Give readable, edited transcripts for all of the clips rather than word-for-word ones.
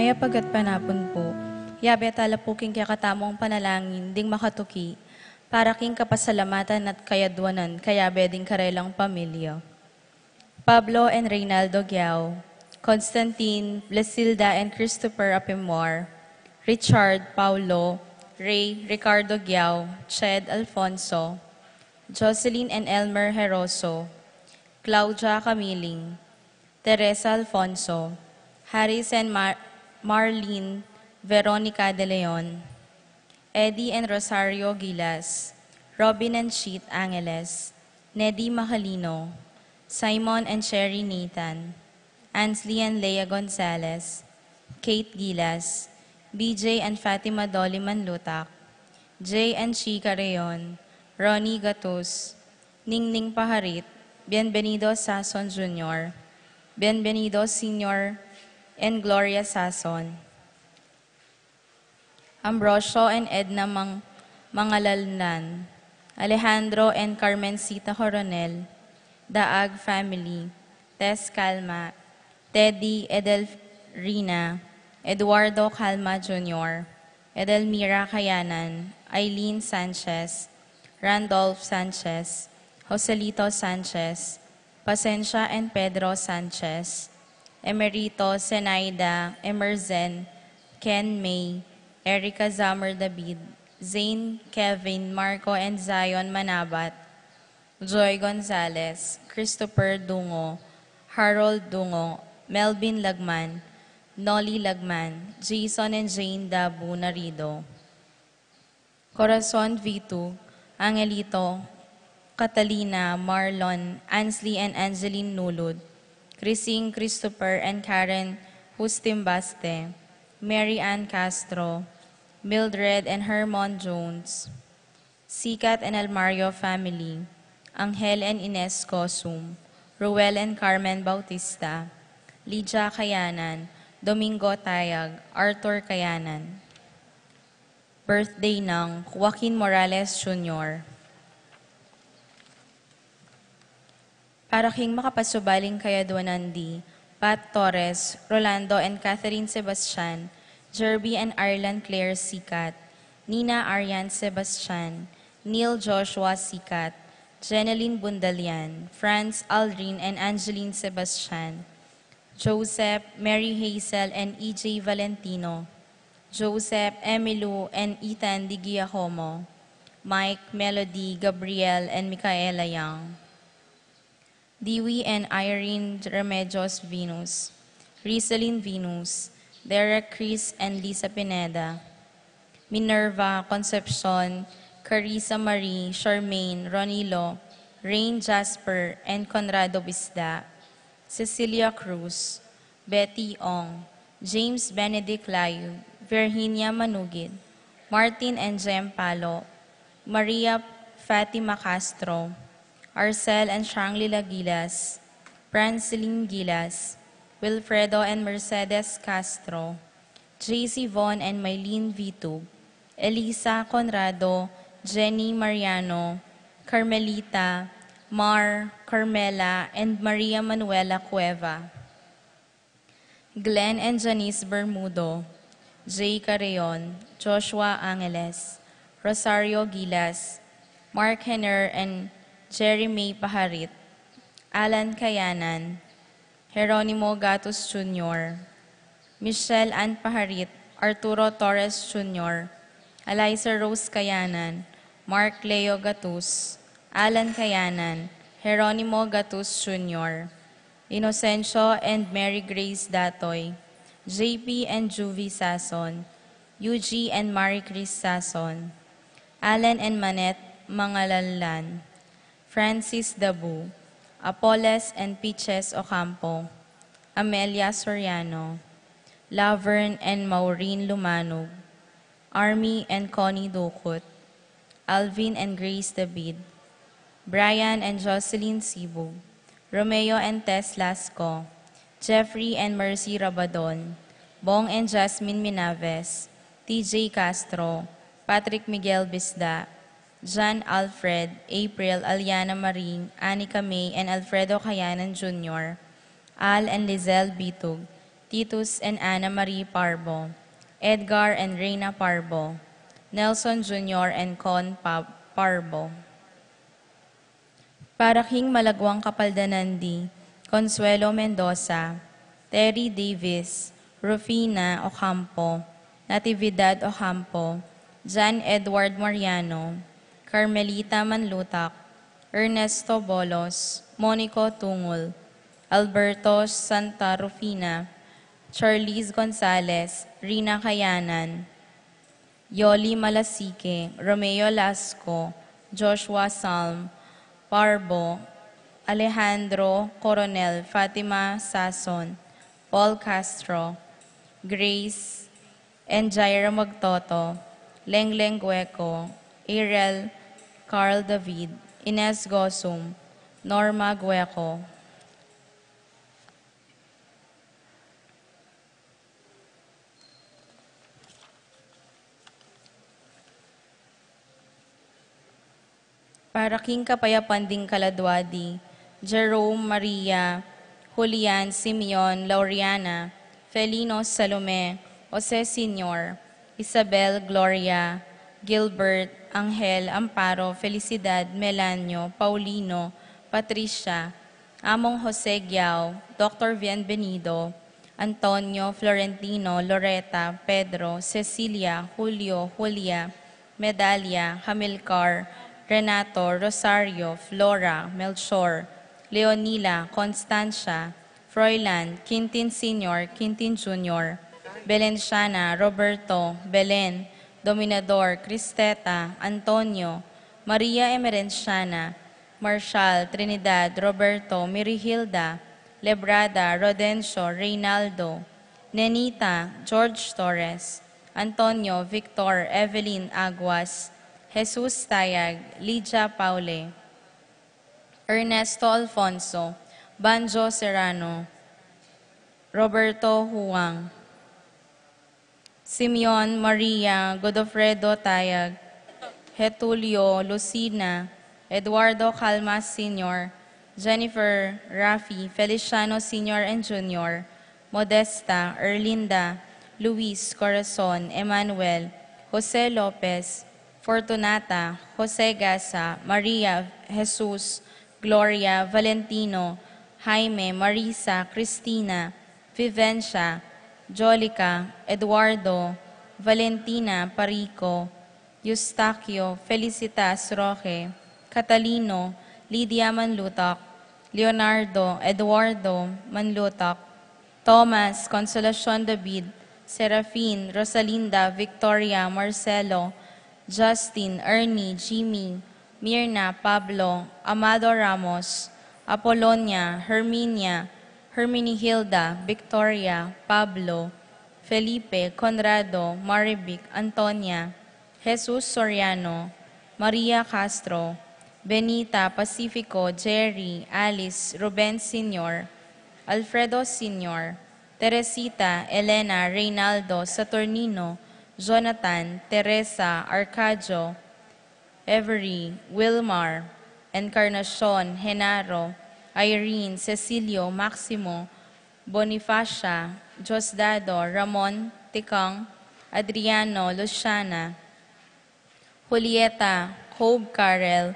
Maya pagat panapon po, yabe talapuking kaya katamong panalangin, ding makatuki, para king kapasalamatan at kayadwanan, kaya beding karelang pamilya. Pablo and Reynaldo Giao, Constantine, Blesilda and Christopher Apimwar, Richard, Paulo, Ray, Ricardo Giao, Ched Alfonso, Jocelyn and Elmer Heroso, Claudia Camiling, Teresa Alfonso, Harris and Marlene Veronica De Leon, Eddie and Rosario Gilas, Robin and Cheat Angeles, Neddy Macalino, Simon and Sherry Nathan, Ansley and Leia Gonzalez, Kate Gilas, BJ and Fatima Dolly Manlutak, Jay and Chica Reyon, Ronnie Gatus, Ningning Paharit, Bienvenido Sason Jr., Bienvenido Sr., and Gloria Sason, Ambrosio and Edna Mangalalnan, Alejandro and Carmencita Coronel, Daag Family, Tess Calma, Teddy Edelrina, Eduardo Calma Jr., Edelmira Kayanan, Eileen Sanchez, Randolph Sanchez, Joselito Sanchez, Pasensia and Pedro Sanchez, Emerito Zenaida Emerzen, Ken May, Erica Zamer David, Zane, Kevin, Marco and Zion Manabat, Joy Gonzalez, Christopher Dungo, Harold Dungo, Melvin Lagman, Nolly Lagman, Jason and Jane Dabu Narido, Corazon Vitu, Angelito, Catalina, Marlon, Ansley and Angeline Nulud, Chrising Christopher and Karen Hustimbaste, Mary Ann Castro, Mildred and Hermon Jones, Sikat and Almario family, Angel and Ines Cosum, Ruel and Carmen Bautista, Lydia Kayanan, Domingo Tayag, Arthur Kayanan. Birthday ng Joaquin Morales Jr. Para king makapasubaling kayadwanan di, Pat Torres, Rolando and Catherine Sebastian, Jerby and Arlan Claire Sikat, Nina Arian Sebastian, Neil Joshua Sikat, Jeneline Bundalian, Franz Aldrin and Angeline Sebastian, Joseph, Mary Hazel and EJ Valentino, Joseph, Emilu and Ethan Di Giacomo, Mike, Melody, Gabriel and Micaela Young, Dewey and Irene Remedios Venus, Rizalyn Venus, Derek Chris and Lisa Pineda, Minerva, Concepcion, Carissa Marie, Charmaine, Ronilo, Rain Jasper, and Conrado Bisda, Cecilia Cruz, Betty Ong, James Benedict Layu, Virginia Manugid, Martin and Jem Palo, Maria Fatima Castro, Arcel and Shanglila Gilas, Franceline Gilas, Wilfredo and Mercedes Castro, JC Von and Mylene Vitug, Elisa Conrado, Jenny Mariano, Carmelita, Mar, Carmela, and Maria Manuela Cueva, Glenn and Janice Bermudo, Jay Carreon, Joshua Angeles, Rosario Gilas, Mark Henner and Jerry May Paharit, Alan Kayanan, Jeronimo Gatos Jr., Michelle Ann Paharit, Arturo Torres Jr., Eliza Rose Kayanan, Mark Leo Gatus, Alan Kayanan, Jeronimo Gatus Jr., Inocencio and Mary Grace Datoy, JP and Juvie Sason, UG and Marie Chris Sason, Alan and Manette Mangalallan, Francis Dabu, Apoles and Peaches Ocampo, Amelia Soriano, Laverne and Maureen Lumanog, Army and Connie Dukut, Alvin and Grace David, Brian and Jocelyn Sibug, Romeo and Tess Lasco, Jeffrey and Mercy Rabadon, Bong and Jasmine Minaves, TJ Castro, Patrick Miguel Bisda, John Alfred, April, Aliana Maring, Anika May, and Alfredo Kayanan Jr., Al and Lizelle Bitug, Titus and Anna Marie Parbo, Edgar and Reina Parbo, Nelson Jr. and Con Parbo. Para King Malagwang Kapaldanandi, Consuelo Mendoza, Terry Davis, Rufina Ocampo, Natividad Ocampo, John Edward Mariano, Carmelita Manlutak, Ernesto Bolos, Monico Tungol, Alberto Santa Rufina, Charlize Gonzalez, Rina Kayanan, Yoli Malasike, Romeo Lasco, Joshua Salm, Parbo, Alejandro Coronel, Fatima Sason, Paul Castro, Grace Enjaira Magtoto, Lengleng Gueco, Ariel Carl David, Ines Gosum, Norma Gueco. Para King Kapayapanding Kaladwadi, Jerome Maria, Julian Simeon Laureana, Felino Salome, Jose Senior, Isabel Gloria, Gilbert, Angel Amparo, Felicidad, Melanio, Paulino, Patricia, Among Jose Giao, Dr. Bienvenido, Antonio, Florentino, Loretta, Pedro, Cecilia, Julio, Julia, Medalia, Hamilcar, Renato, Rosario, Flora, Melchor, Leonila, Constancia, Froilan, Quintin Sr., Quintin Jr., Belenciana, Roberto, Belen, Dominador, Cristeta, Antonio, Maria Emerenciana, Marshall, Trinidad, Roberto, Mirihilda, Lebrada, Rodencio, Reynaldo, Nenita, George Torres, Antonio, Victor, Evelyn Aguas, Jesus Tayag, Lydia Paule, Ernesto Alfonso, Banjo Serrano, Roberto Huang, Simeon Maria Godofredo Tayag, Getulio Lucina, Eduardo Calmas Sr., Jennifer Rafi, Feliciano Sr. and Jr., Modesta, Erlinda, Luis Corazon, Emmanuel, Jose Lopez, Fortunata, Jose Gasa, Maria, Jesus, Gloria, Valentino, Jaime, Marisa, Cristina, Vivencia, Jolica, Eduardo, Valentina Parico, Eustaquio, Felicitas Roque, Catalino, Lydia Manlutak, Leonardo, Eduardo Manlutak, Thomas, Consolacion David, Serafin, Rosalinda, Victoria, Marcelo, Justin, Ernie, Jimmy, Mirna, Pablo, Amado Ramos, Apolonia, Herminia, Herminihilda, Victoria, Pablo, Felipe, Conrado, Maribic, Antonia, Jesus Soriano, Maria Castro, Benita, Pacifico, Jerry, Alice, Ruben Sr., Alfredo Sr., Teresita, Elena, Reynaldo, Saturnino, Jonathan, Teresa, Arcadio, Every, Wilmar, Encarnacion, Genaro, Irene, Cecilio, Maximo, Bonifacia, Diosdado, Ramon, Tikang, Adriano, Luciana, Julieta, Hope Carel,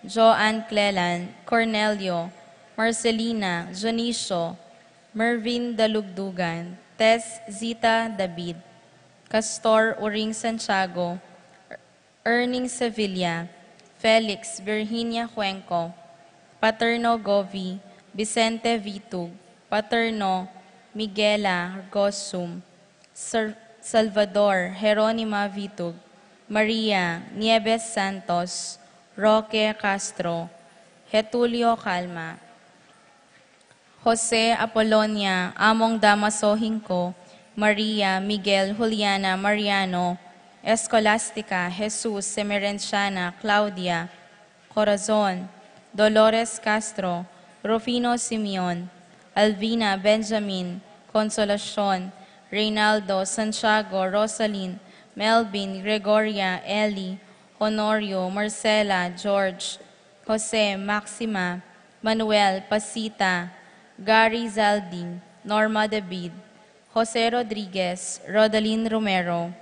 Joanne Cleland, Cornelio, Marcelina, Jonicio, Mervin Dalugdugan, Tess Zita David, Castor Uring Santiago, Erning Sevilla, Felix Virginia Cuenco, Paterno Govi, Vicente Vitug, Paterno Miguela Gosum, Salvador Jeronima Vitug, Maria Nieves Santos, Roque Castro, Getulio Calma, Jose Apolonia, Among Damaso Hinco, Maria Miguel Juliana Mariano, Escolastica, Jesus Semerenciana, Claudia, Corazon, Dolores Castro, Rufino Simeon, Alvina Benjamin, Consolacion, Reynaldo, Santiago, Rosalyn, Melvin, Gregoria, Ellie, Honorio, Marcela, George, Jose, Maxima, Manuel, Pasita, Gary Zaldi, Norma David, Jose Rodriguez, Rodaline Romero,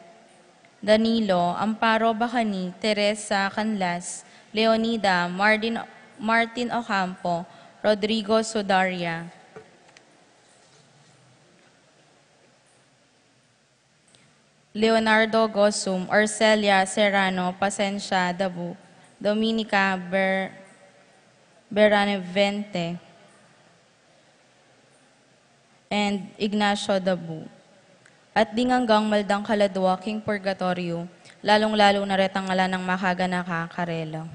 Danilo, Amparo Bacani, Teresa Canlas, Leonida, Martin Ocampo, Rodrigo Sodaria, Leonardo Gosum, Orcelia Serrano, Pasencia Dabu, Dominica Beranevente, and Ignacio Dabu. At dinganggang maldang kaladwa king purgatorio, lalong-lalo na retang ngala ng makaga nakakarelo.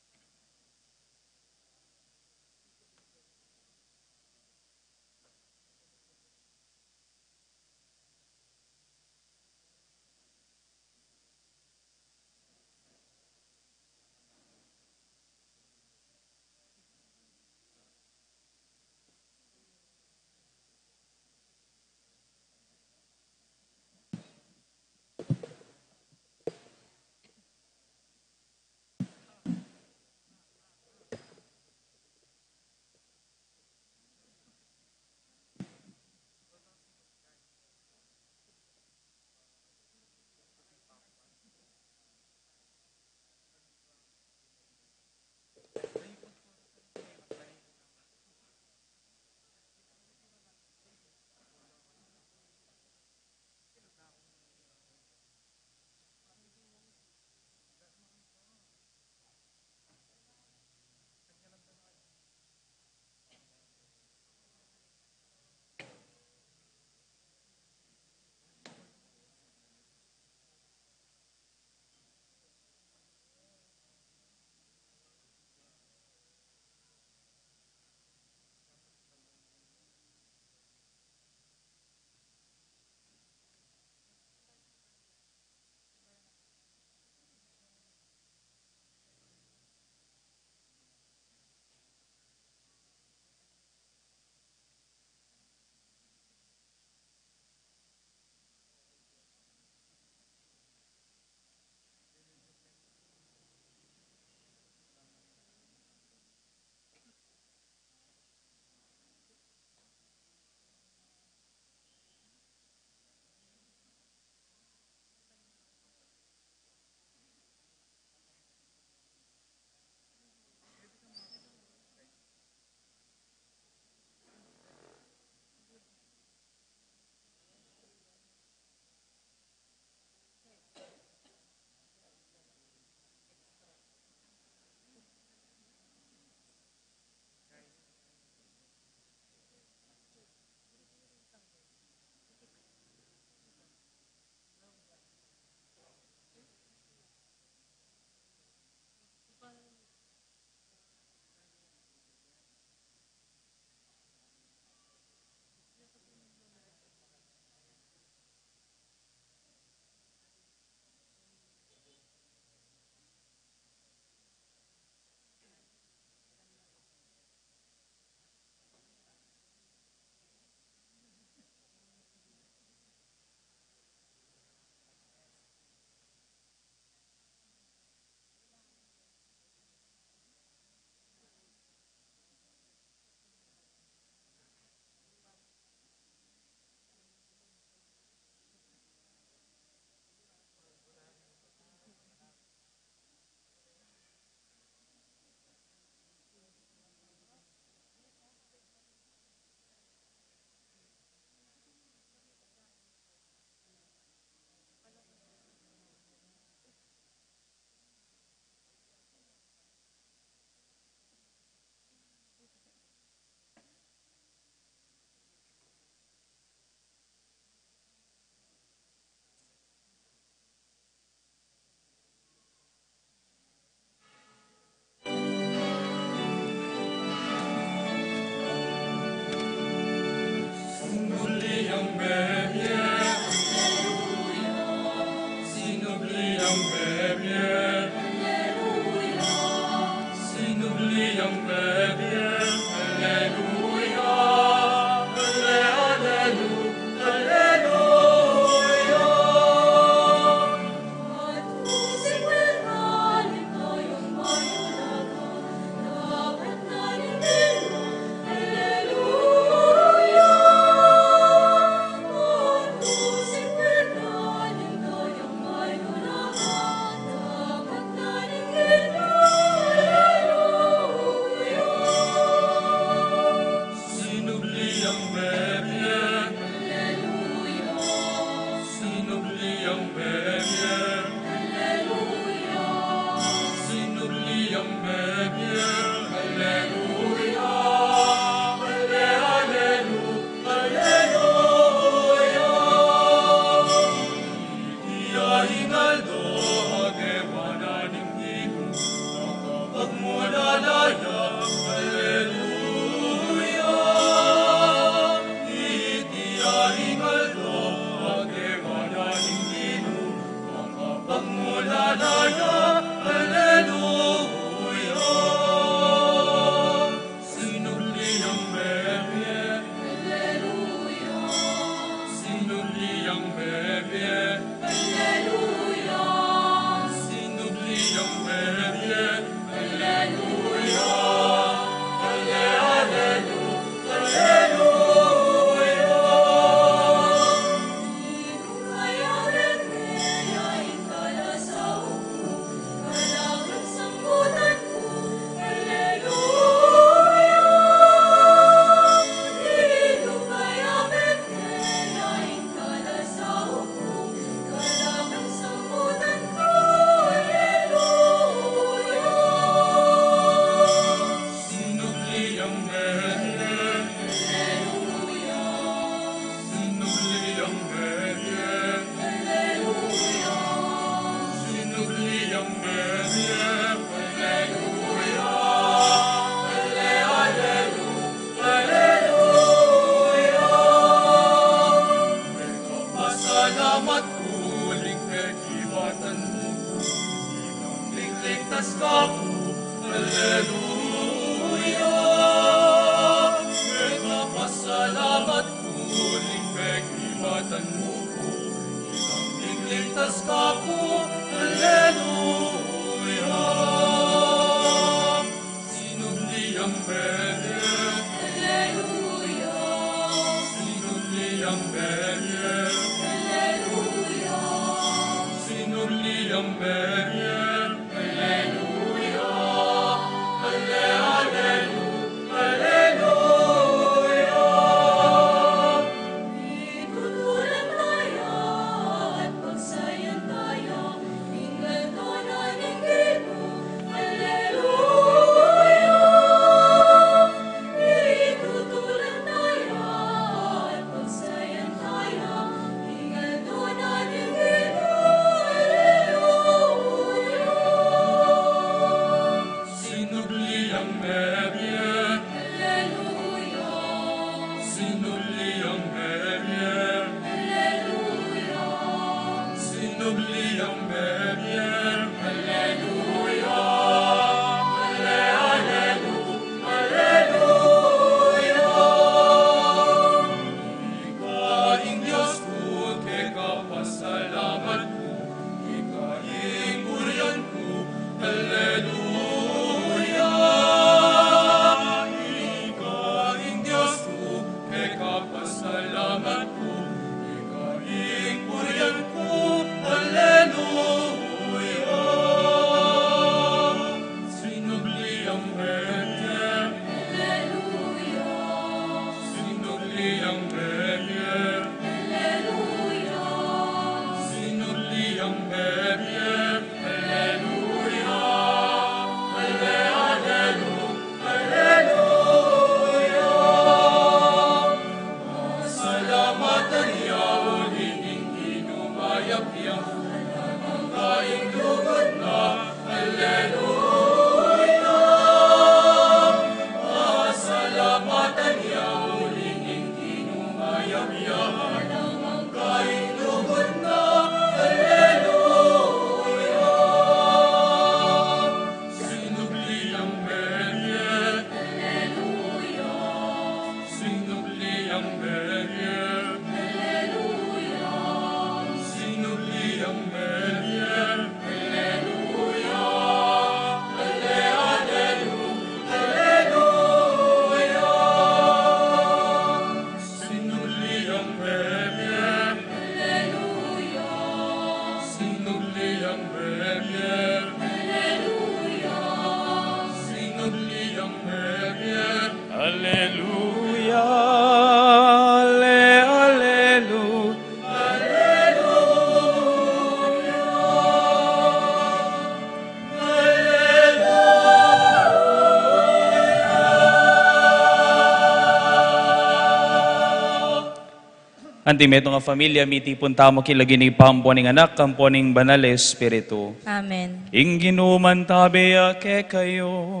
Antimeto nga familia, mitipon tamo kilagi ni pampuaning anak, kampuaning banal espiritu. Amen. Ingginuman tabeya ke kayo.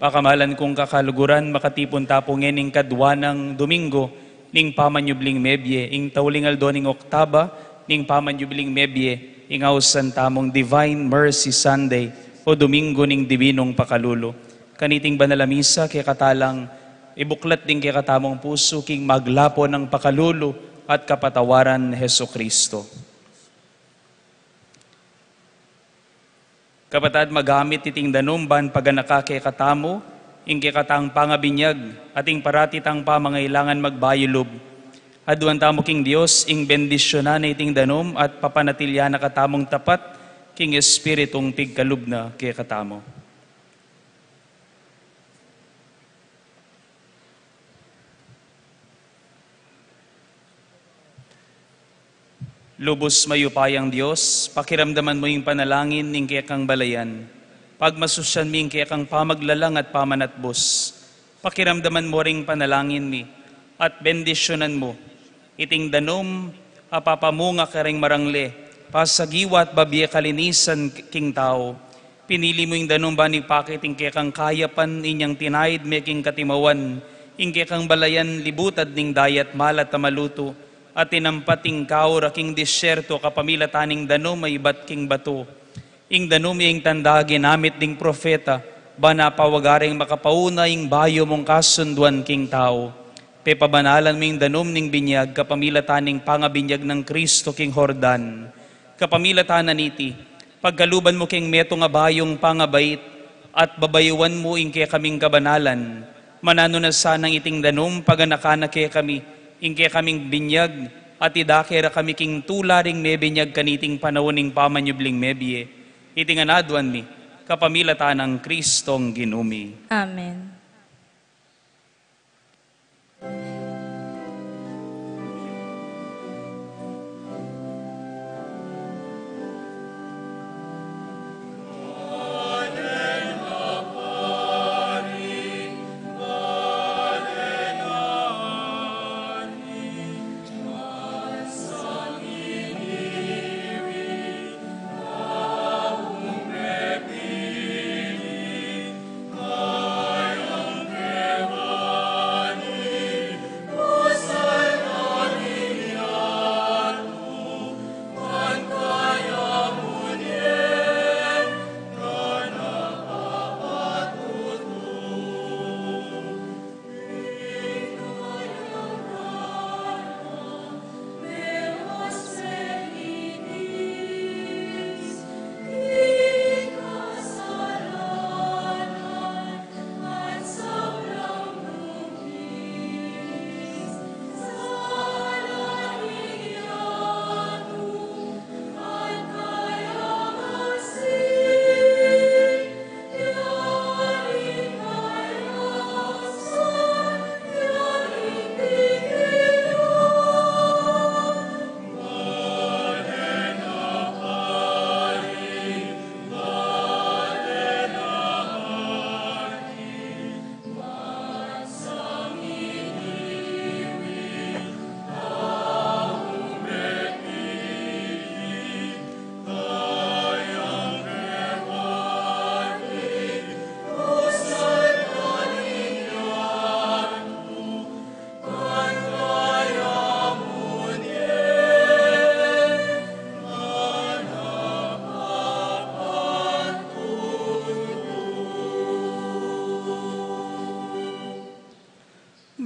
Pakamalan kong kakaluguran, makatipon tapongin ing kadwa ng Domingo, ning pamanyubling mebye, ing taulingal do ning Oktaba, ning pamanyubling mebye, ing ausan tamong Divine Mercy Sunday, o Domingo ning Dibinong Pakalulo. Kaniting banalamisa kay katalang ibuklat din kay katamong puso king maglapo ng pakalulo at kapatawaran ni Heso Kristo. Kapatad, magamit iting danumban paganaka kay katamo, ing kay katang pangabinyag, ating paratitang pamangailangan magbayulob. Aduan tamo king Dios, ing bendisyonan na iting danum at papanatilya na katamong tapat, king Espiritong pigkalub na kay katamo. Lubos mayupayang Diyos, pakiramdaman mo yung panalangin ning kaya kang balayan. pagmasusyan ming kaya kang pamaglalang at pamanatbos. Pakiramdaman mo ring panalangin mi, at bendisyonan mo. Iting danom, apapamunga ka ring marangle, pasagiwa at babiya kalinisan king tao. Pinili mo yung danom banig pakiting kaya kang kayapan inyang tinayid meking katimawan, ingke kang balayan libutad ning dayat malat maluto, at tinampating kaura king disyerto kapamilataning danom ay ibat king bato. Ing danom yung tanda ginamit ding profeta, ba napawagaring makapauna ing bayo mong kasunduan king tao. Pepabanalan mo yung danom ning binyag kapamilataning pangabinyag ng Kristo king Jordan. Kapamilatanan iti, pagkaluban mo king meto nga bayong pangabait, at babayuan mo ing kaya kaming kabanalan. Manano na sanang iting danom paganakana kaya kami, ing kaya kaming binyag, at idakera kami king tularing mebinyag kaniting panawaning pamanyubling mebye. Iting anaduan mi, kapamilatan ng Kristong ginumi. Amen.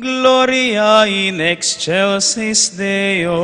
Gloria in excelsis Deo.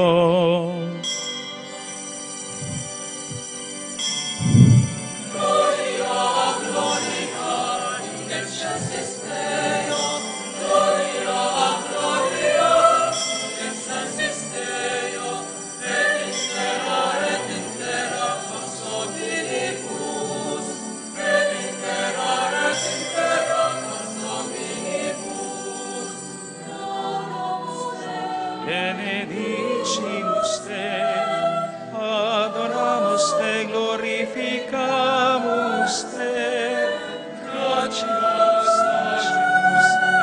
Benedicimus te, adoramos te, glorificamos te, gratias agimus te,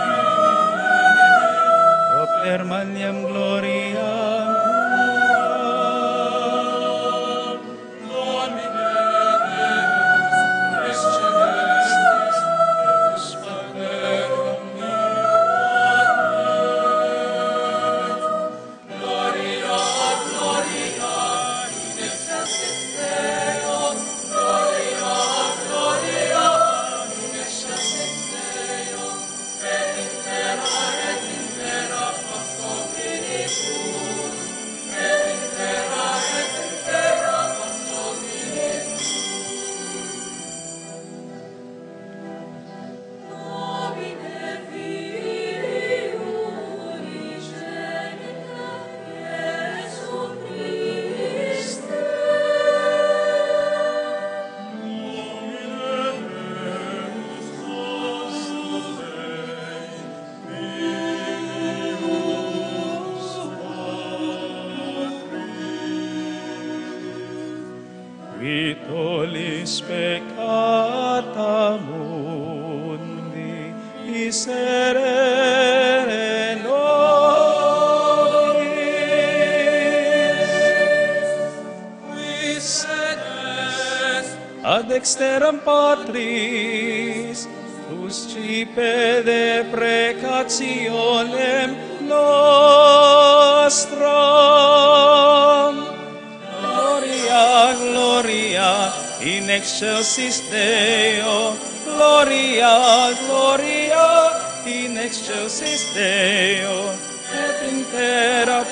oper magnam gloriam tuam, Domine Deus, Christus, Deus Paterum katamun ni iserere nobis ad exteram Patris uscipe de precationem nostram. Gloria, gloria, in excelsis Deo. Gloria, gloria, in excelsis Deo. Et in terra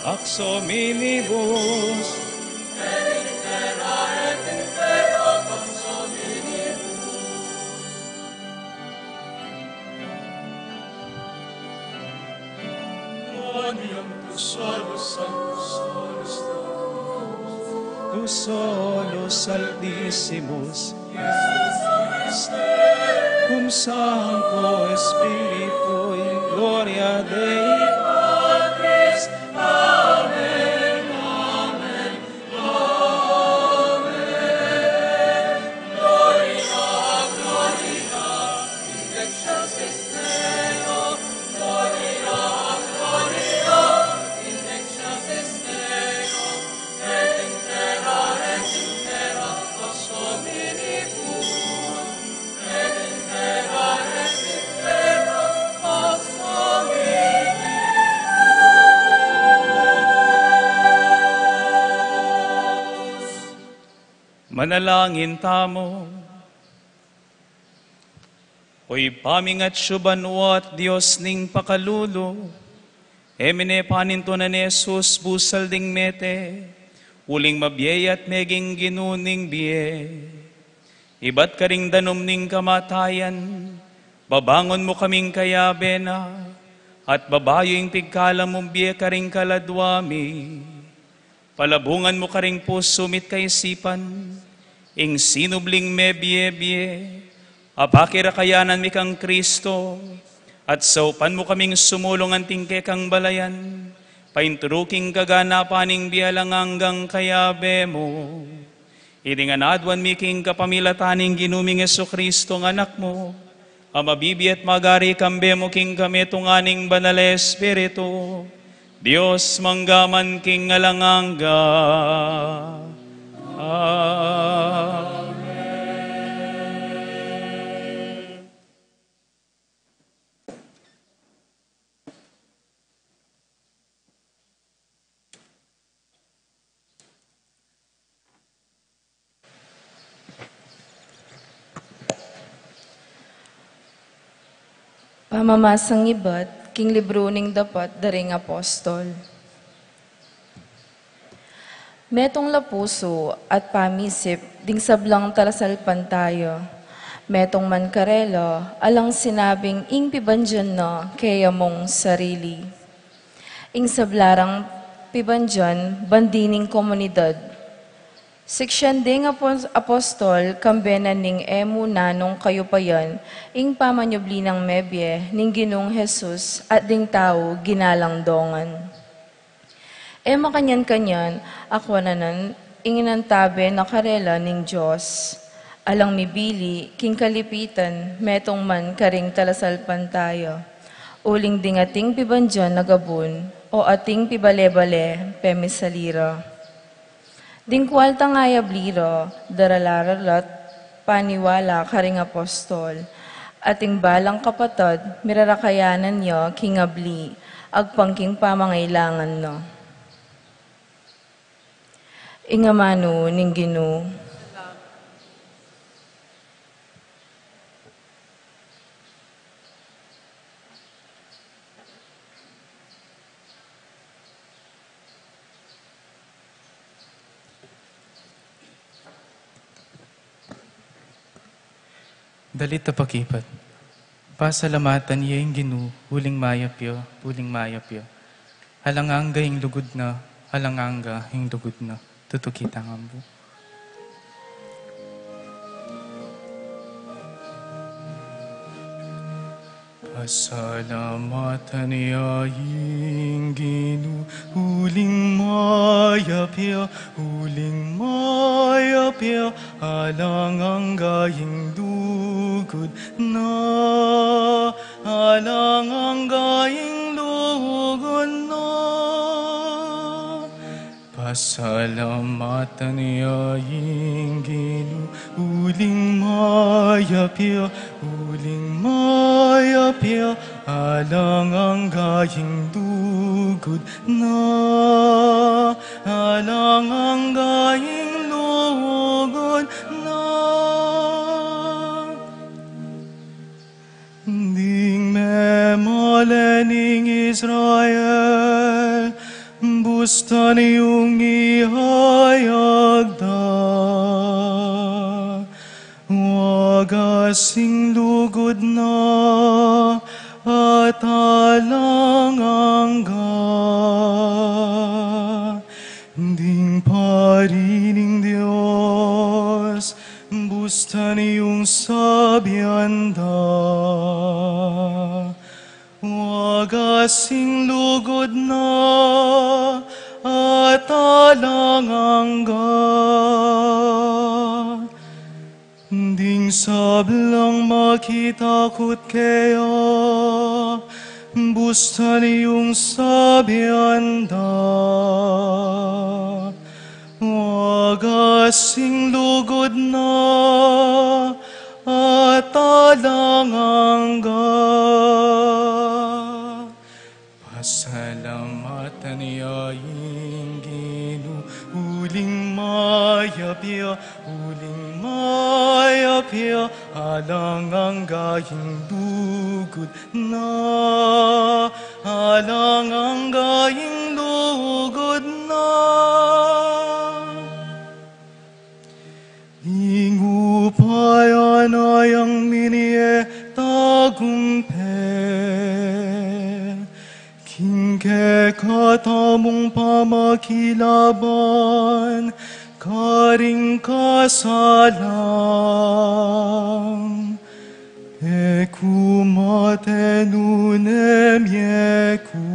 pax hominibus. Tu solus Altissimus, cum Sancto Spiritu in gloria Dei Patris. Amen, amen, amen. Gloria, gloria, in excelsis Deo. Gloria, gloria, in excelsis Deo. Et in terra pax hominibus. Et in terra pax hominibus. Manalangin tamo. Oy pamingat syubanwat Dios ning pakalulo, emine paninto na ni Jesus busal ding mete, uling mabiyay at meging ginuning biye. Ibat ka ring danom ning kamatayan, babangon mo kaming kayabe na, at babayo yung pigkala mong biye ka ring kaladwami. Palabungan mo ka ring pusumit kaisipan, ing sinubling me biye-biye, apakira kayanan mi kang Kristo, at saupan mo kaming sumulong ang tingke kang balayan, painturuking kaganapaning biyalang hanggang kayabe mo. Ininganadwan mi king kapamilataning ginuming Jesu-Kristo ng anak mo, amabibi at magari kambe mo king kami tunganing banal Espiritu, Diyos manggaman king alanganga. Pamamasang ibat, king libro ning dapat daring apostol. Metong lapuso at pamisip, ding sablang talasalpan tayo. Metong mankarelo, alang sinabing ing pibandyan no, kaya mong sarili. Ing sablarang pibandyan, bandining komunidad. Seksyon ding apostol, kambenan ning emu nanong kayo pa yan, ing pamanyubli ng mebye, ning ginong Jesus, at ding tao, ginalang dongan. Makanyan-kanyan, ako nanan, inginantabe na karela ning Diyos. Alang mibili, king kalipitan, metong man karing talasalpan tayo. Uling ding ating pibandyan nagabun, o ating pibale-bale, pemisalira. Ding kwalta nga yabliro, daralaralat, paniwala karing apostol, ating balang kapatod, mirarakayanan nyo, kingabli, agpangking pamangailangan no. Ingamano ning Ginoo. Dalit na pakipat. Pasalamatan niya yung Ginoo, huling mayapyo. Alanganga yung lugod na, alanganga yung lugod na. Tutukita nga mo. Pasalamatan niya yung Ginoo, huling mayapyo. alang ang gaying dugod na, alang ang gaying lugod na. Pasalamatan yaing uling mayapya, alang ang gaying dugod na, alang ang gaying lugod na. Ding memalening Israel, busta niyong ihayagda, wagasing lugod na at alangangga. Ding parining Diyos, busta niyong sabyanda, wagasing lugod na at alangangga. Ding sablang makitakot kaya, busta niyong sabyanda, wagasing lugod na at alangangga. Pasalamatan yaing uling mayapya, alang ang gaying dugod na, alang ang gaying lugod na. Ingupayan ay ang minie tagumpe, kingke katamong pamakilaban, karing kasalang, eku matenunem yeku,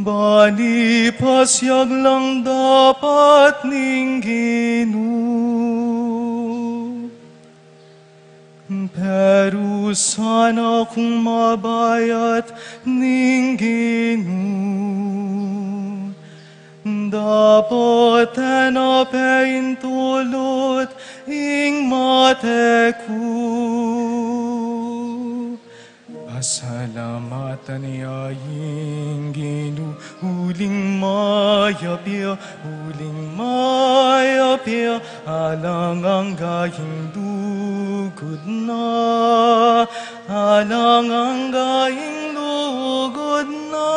bani pasyag lang dapat ningginu. Pero sana kung mabayat ningginu, dapat tenapein tulot ing mateku. Pasalamatan yaing uling mayapya, alang ang gaying dugod na, alang ang gaying lugod na.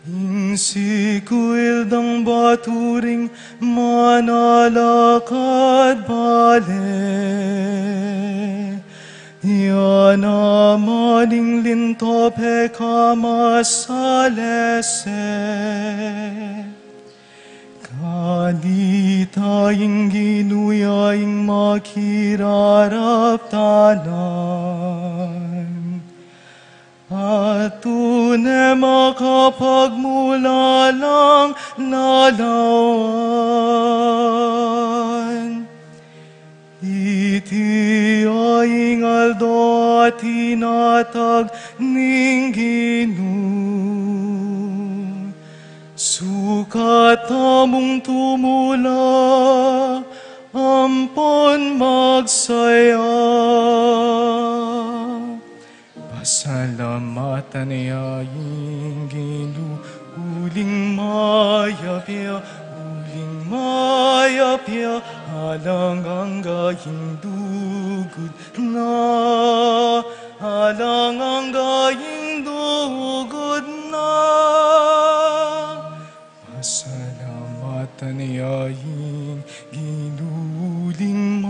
Insikuil dang baturing manalakad bale, yan amaning lintope kamasalese. Kadi tayong ginuyaing makirarap tanan, at tunay makapagmula lang nalawan. Iti aing aldo at tinatag ningginu, sukat among tumula, ampon magsaya. Pasalamatan yaing uling mayapya, alang ang gaying dugod na, alang ang gaying dugod na. Pasalamatan yaing uling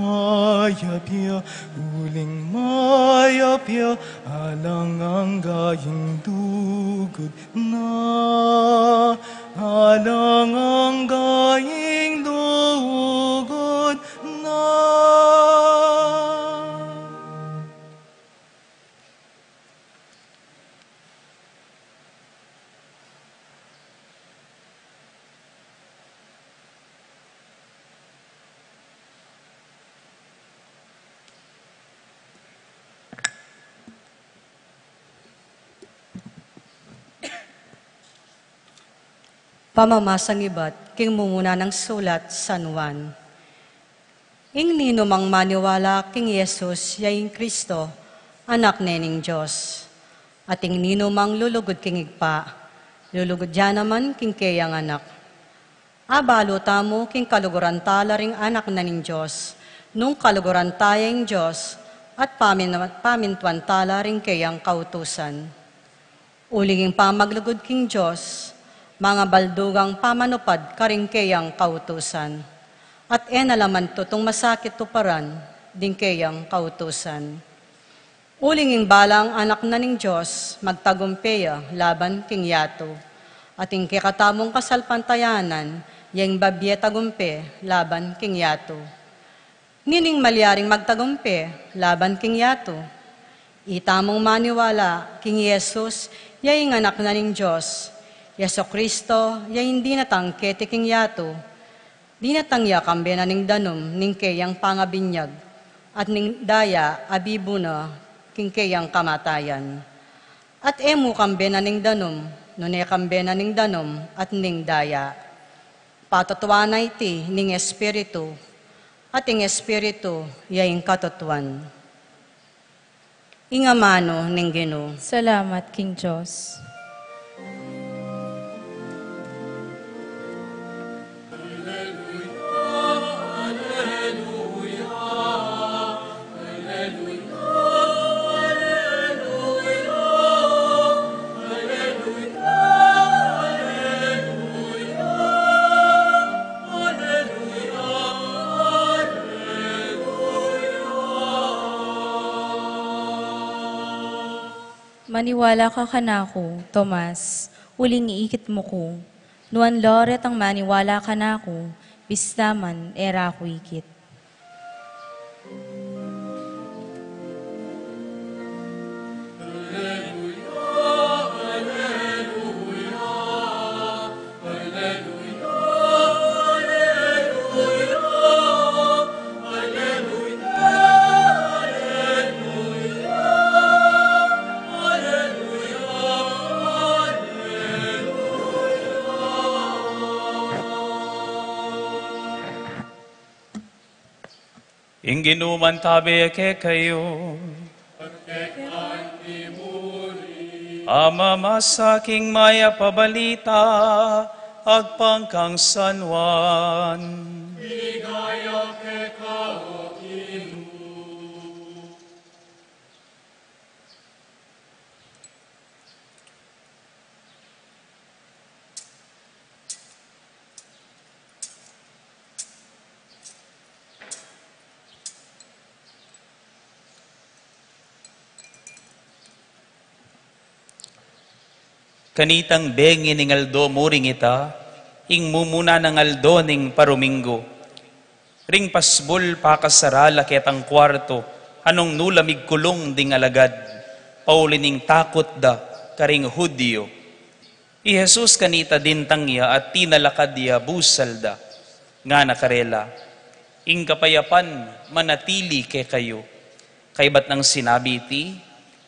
mayapya, alang ang gaying dugod na, alang ang gaying dugod na. Pamamasang iba't king mumuna ng sulat San Juan. Ing nino mang maniwala king Yesus yaing Kristo, anak nening Diyos. At ing nino mang lulugod king igpa, lulugod dyan naman king kayang anak. Abalo tamo king kaluguran tala ring anak na ning Diyos, nung kaluguran tayang Diyos, at pamintuan tala ring kayang kautusan. Uling pamaglugod king Diyos, mga baldugang pamanupad karing kayang kautusan. At enalaman tutong masakit tuparan, din kayang kautusan. Ulinging balang anak na ning Diyos, magtagumpeya laban king yato. At ing kikatamong kasalpantayanan, yang babye tagumpe laban king yato. Nining malyaring magtagumpe laban king yato. Itamong maniwala king Yesus, yaing anak na ning Diyos. Yeso Kristo, yaing di natangkete king yato. Di natangya kambe na ning danom, ning kayang pangabinyag, at ning daya abibo na king kayang kamatayan. At emu kambe na ning danom, nune kambe na ning danom, at ning daya. Patotuwa na iti ning Espiritu, at ing Espiritu yaing katotuan. Ingamano ning Ginoo. Salamat, King Diyos. Maniwala ka kanako, Tomas, uling iikit mo ko. Nuan loret ang maniwala kanako, bistaman era ko ikit. Inginuman tabi ke kayo. Ama masaking maya pabalita, agpangkang San Juan. Bigaya ke kao Kanitang bengi ning aldo muring ita, ing mumuna ng aldo ning paruminggo. Ring pasbol pakasarala ketang kwarto, anong nulamig kulong ding alagad, paulining takot da, karing Hudyo. I Jesus kanita din tangya at tinalakad ya busal da, nga nakarela. Ing kapayapan manatili ke kayo. Kay ba't nang sinabi iti,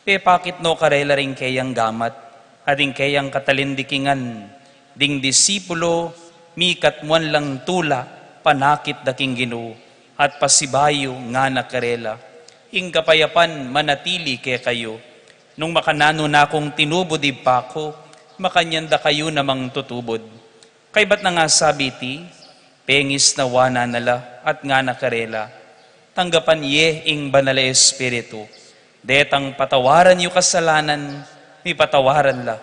pepakit no karela ring kayang gamat, ading kayang katalindikingan, ding disipulo, mikat muan lang tula, panakit daking Ginoo, at pasibayo nga nakarela. Ing kapayapan manatili ke kayo, nung makanano na akong tinubod pa ako, makanyanda kayo namang tutubod. Kay ba't na nga sabi ti, pengis na wana nala, at nga nakarela, tanggapan ye ing banal Espiritu, detang patawaran yu kasalanan, mi patawaran la.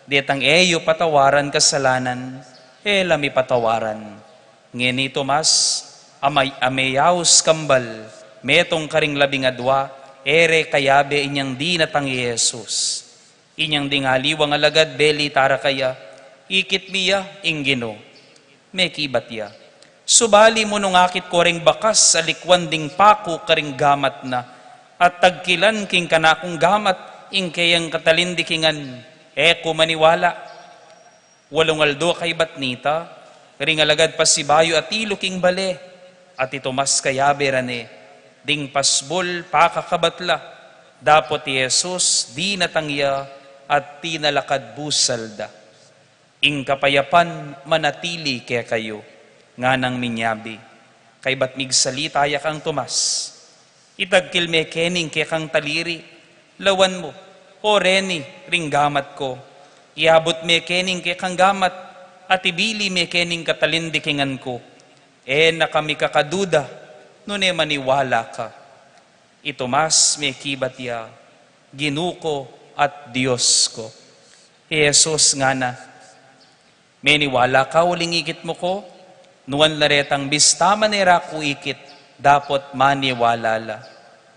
Detang eyo patawaran kasalanan, ela mi patawaran. Ngeni Tomas, amayaus kambal, metong karing labing adwa, ere kayabe inyang di natang Jesus. Inyang di ngaliwang alagad beli tara kaya, ikit biya ing Ginoo. Mekibat ya. Subali mo nung akit ko ring bakas sa likwan ding pako karing gamat na, at tagkilan king kanakong gamat, ing kayang katalindikingan, eko maniwala. Walong aldo kay batnita, ring alagad pasibayo at iluking bale, at ito mas kayabe rane, ding pasbol pakakabatla, dapot ti Jesus di natangya at tinalakad busalda. ing kapayapan manatili kaya kayo, nga nang minyabi. Kay ba't migsalita kang Tomas, itagkilme kening kaya kang taliri, lawan mo, o reni, ringgamat ko. Iabot me kening kaya kang gamat, at ibili me kening katalindikingan ko. Na kami kakaduda, nune maniwala ka. Itomas me kibatya, ginuko at Diyos ko. Jesus nga na, meniwala ka uling ikit mo ko, nuan laretang bista manera ko ikit, dapat maniwala la.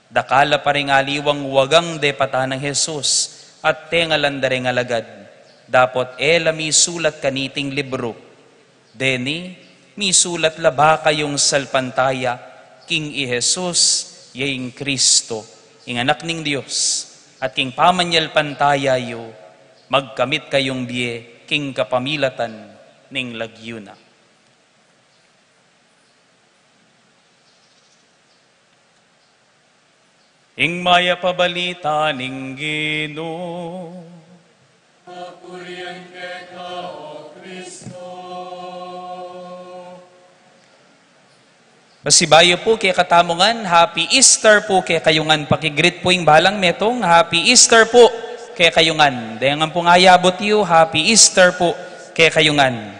Dakala pa rin aliwang wagang depata ng Jesus, at tengalan da rin alagad. Dapat mi sulat kaniting libro. Deni, mi sulat laba kayong salpantaya, king i Jesus, yaing Kristo, ing anak ning Diyos, at king pamanyal pantaya yo, magkamit kayong biye, king kapamilatan ning lagyuna. Ing maya pabalita ning Ginoo. Papurihan ka, O Kristo. Basibayo po kay katamungan, Happy Easter po kay kayungan. Pakigreet po yung balang metong, Happy Easter po kay kayungan. Dayangan po nga yabot yu, Happy Easter po kay kayungan.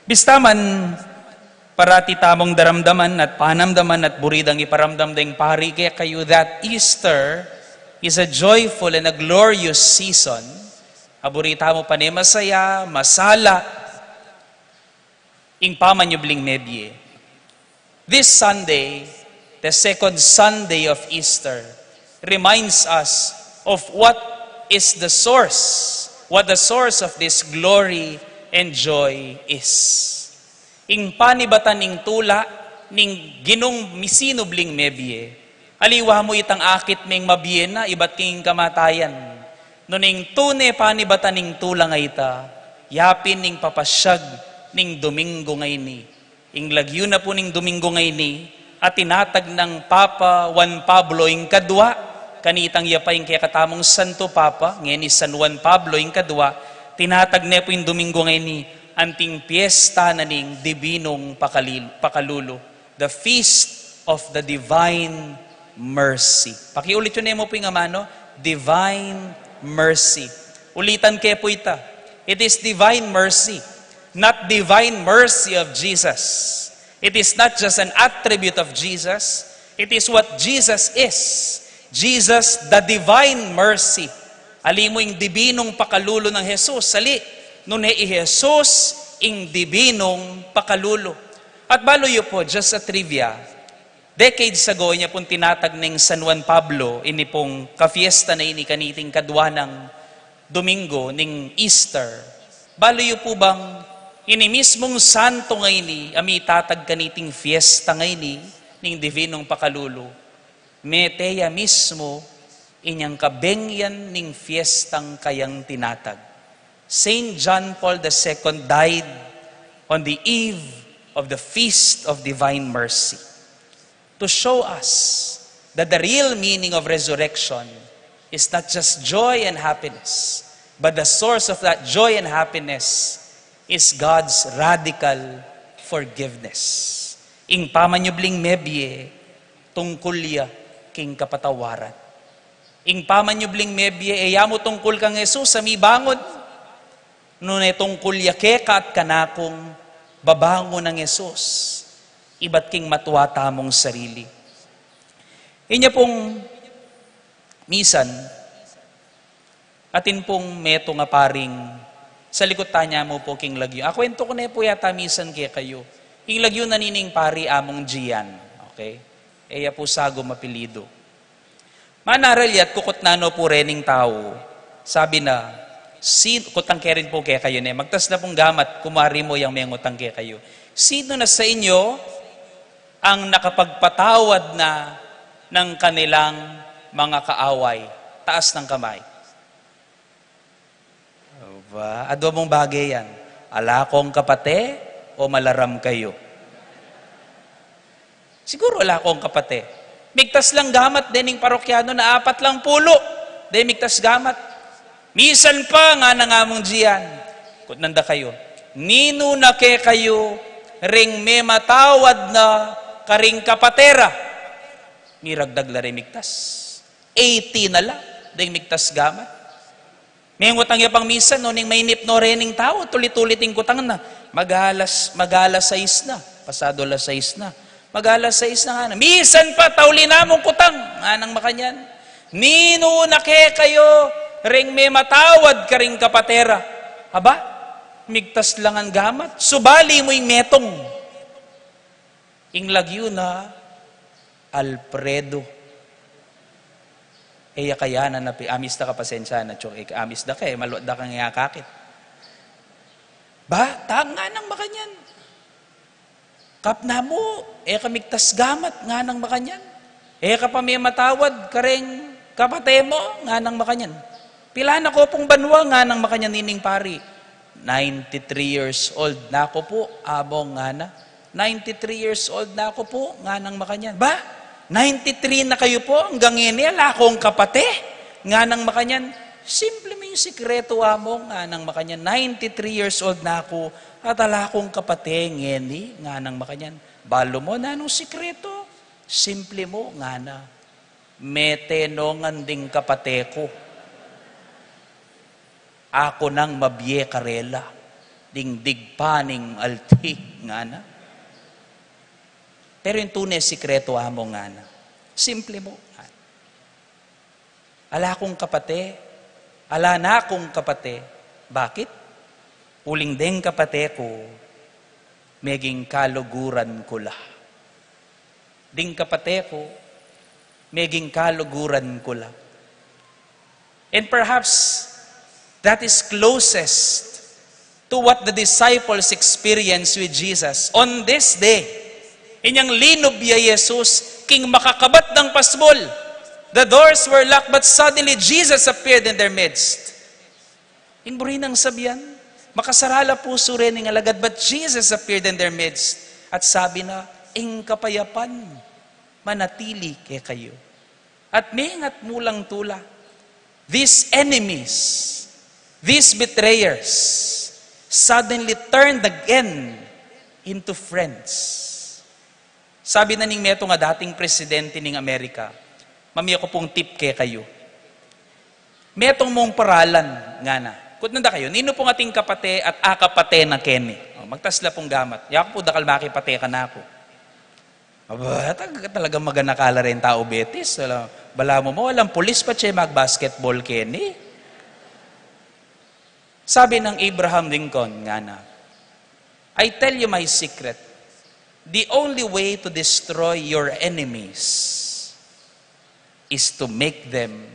Bistaman, parati tamong daramdaman at panamdaman at buridang iparamdam ding pari kaya kayo that Easter is a joyful and a glorious season. Aburita mo pa masaya, masala, ing pamanyubling medye. This Sunday, the second Sunday of Easter, reminds us of what is the source, what the source of this glory and joy is. Ing panibatan ning tula, ning ginong misinubling mebye, aliwa mo itang akit meng mabien na iba't king kamatayan. Nuning tune panibatan ning tula nga ita, yapin ning papasyag ning Domingo ngayni. Ing lagyo na po ning Domingo ngayni, at tinatag ng Papa Juan Pablo ing kadwa, kanitang yapay ing kaya katamong Santo Papa, ngayon San Juan Pablo ing kadwa, tinatag na po ing Domingo ngayni, anting piyesta na ning Dibinong Pakalulo, the Feast of the Divine Mercy. Pakiulit yun mo po yung amano, Divine Mercy. Ulitan kayo po ita. It is divine mercy, not divine mercy of Jesus. It is not just an attribute of Jesus. It is what Jesus is. Jesus, the divine mercy. Ali mo yung Dibinong Pakalulo ng Jesus. Sali, nune i Jesus ing Dibinong Pakalulo. At baloyo po, just a trivia, decades ago niya pong tinatag ng San Juan Pablo, ini pong kafiesta na ini kaniting kadwa ng Domingo, ning Easter. Baloyo po bang ini mismong santo ngayon ami tatag kaniting fiesta ngayon ning Divinong Pakalulo, meteya mismo inyang kabengyan ning fiestang kayang tinatag. Saint John Paul II died on the eve of the Feast of Divine Mercy, to show us that the real meaning of resurrection is not just joy and happiness, but the source of that joy and happiness is God's radical forgiveness. Ing pamanyubling mebye, tungkulya king kapatawaran. Ing pamanyubling mebye, eyamo tungkol kang Jesus sa mibangod, nunay tungkulya keka at kanakong babango ng Jesus. Iba't king matuwata mong sarili. Inya pong misan, atin pong meto nga paring sa likod tanya mo po king lagyo. Kwento ko na po yata misan kaya kayo. King lagyo nanining pari among Gian. Okay? Eya po sago mapilido. Manaralyat kukot nano po rening tao. Sabi na, kutang kerin po kaya kayo ne. Magtas na pong gamat, kumari mo yung may ngutang kaya kayo. Sino na sa inyo ang nakapagpatawad na ng kanilang mga kaaway? Taas ng kamay. Aba, adwa mong bagay yan. Ala kong kapate o malaram kayo? Siguro ala kong kapate. Migtas lang gamat dening parokyano na 4 lang pulo. De migtas gamat. Misan pa nga nangamong diyan. Kung nanda kayo, nino na ke kayo, ring may matawad na karing kapatera. Miragdag la remigtas. 80 na lang, ding migtas gamat. May ngutang yapang misa, no, ning mainip no rening tao, tulit-tuliting kutang na. Magalas 6 na, pasado la 6 na. Magalas 6 na nga na. Misan pa, tauli namong kutang, nga nang makanyan. Nino na ke kayo, ring may matawad karing kapatera. Aba, migtas lang ang gamat, subali mo yung metong. Ing lagyo na, Alfredo. Eya kaya na amis da ka pasensya na, chok, amis da ka maluot da kang yakakit. Ba, nga nang makanyan. Kap na mo, kamigtas gamat, nga nang makanyan. Ka pa may matawad, kareng kapate mo, nga nang makanyan. Pila na ko pong banwa, nga nang makanyan nining pari. 93 years old na ako po, abong nga na. 93 years old na ako po, nga nang makanyan. Ba, 93 na kayo po, hanggang ngayon, ala akong kapate. Nga nang makanyan, simple mo yung sikreto mo, nga nang makanyan. 93 years old na ako, at ala akong kapate, ngeni, nga nang makanyan. Balo mo na anong sikreto? Simple mo, nga na. Metenongan ding kapate ko. Ako nang mabye karela, ding digpaning alti, nga na. Pero yung tunay sikreto mo nga na. Simple mo. Ala akong kapate. Ala na akong kapate. Bakit? Uling ding kapate ko, meging kaluguran ko la. Ding kapate ko, meging kaluguran ko la. And perhaps, that is closest to what the disciples experienced with Jesus on this day. Inyang linob ya Jesus, king makakabat ng pasbol. The doors were locked, but suddenly Jesus appeared in their midst. In burinang sabihan, makasarala puso rin ng alagad, but Jesus appeared in their midst. At sabi na, ing kapayapan, manatili kay kayo. At mingat mulang tula, these enemies, these betrayers, suddenly turned again into friends. Sabi na ning meto nga dating presidente ning Amerika, mamiya ko pong tip kay kayo. Metong mong paralan nga na. Kung nanda kayo, nino pong ating kapate at akapate na kene. Magtasla pong gamat. Yako po dakal makipate ka na ako. Aba, talagang maganakala rin tao betis. Bala mo walang pulis pa siya mag-basketball kene. Sabi ng Abraham Lincoln nga na, I tell you my secret. The only way to destroy your enemies is to make them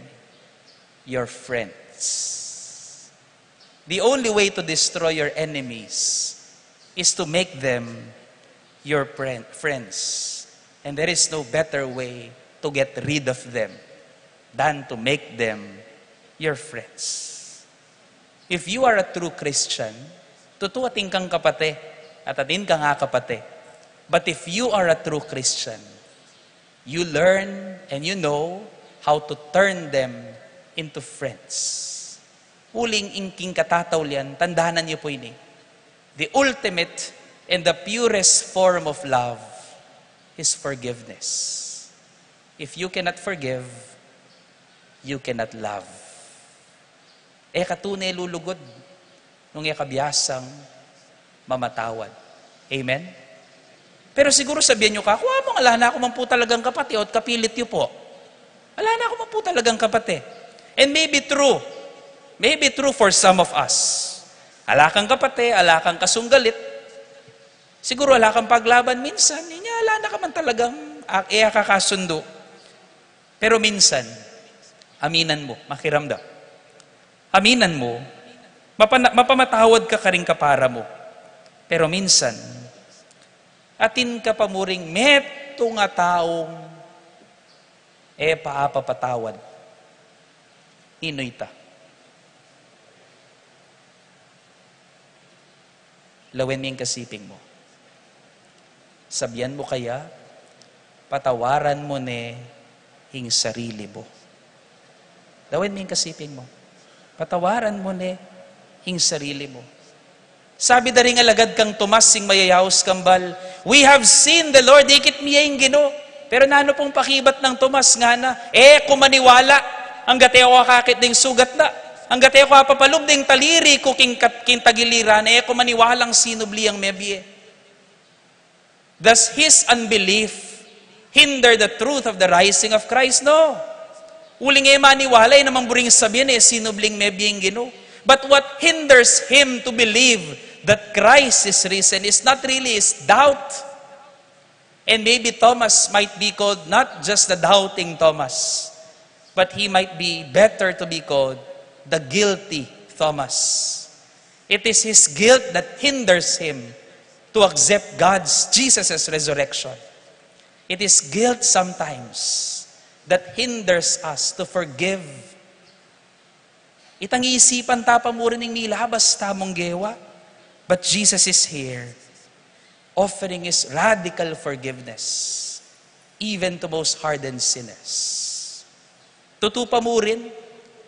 your friends. The only way to destroy your enemies is to make them your friends. And there is no better way to get rid of them than to make them your friends. If you are a true Christian, tutuating kang kapate at atin ka nga kapate. But if you are a true Christian, you learn and you know how to turn them into friends. Uling ingking katatawlian, tandahanan niyo po ini. The ultimate and the purest form of love is forgiveness. If you cannot forgive, you cannot love. Katunay lulugod nung kabiyasang mamatawad. Amen? Pero siguro sabihin nyo ka, kuha mo, ala na ako man po talagang kapate, o kapilit nyo po. Ala na ako man po talagang kapate. And maybe true for some of us. Ala kang kapate, ala kang kasunggalit. Siguro ala kang paglaban minsan, ala na ka man talagang kakasundo. Pero minsan, aminan mo, makiramdam. Aminan mo, mapamatawad ka ring kapara mo. Pero minsan, atin ka pamuring meto nga taong paapapatawad. Inoy ta. Lawen mo yung kasiping mo. Sabyan mo kaya, patawaran mo ne hing sarili mo. Lawen mo yung kasiping mo. Patawaran mo ne hing sarili mo. Sabi da rin alagad kang Tomas sing mayayaos kambal, we have seen the Lord, ikit miyang Ginoo. Pero nano pong pakibat ng Tomas nga na, kumaniwala, ang gateo kakakit ding sugat na, ang gateo kapapalub ding taliri ko king tagiliran, kumaniwalang sinubli ang mebye. Does his unbelief hinder the truth of the rising of Christ? No. Uling maniwala, namang buring sabihin, sinubling mebye ang Ginoo. But what hinders him to believe that Christ is risen is not really his doubt. And maybe Thomas might be called not just the doubting Thomas, but he might be better to be called the guilty Thomas. It is his guilt that hinders him to accept Jesus' resurrection. It is guilt sometimes that hinders us to forgive. Itang iisipan tapa mo rin ng nilabas tamong gewa. But Jesus is here, offering His radical forgiveness, even to most hardened sinners. Tutupa mo rin,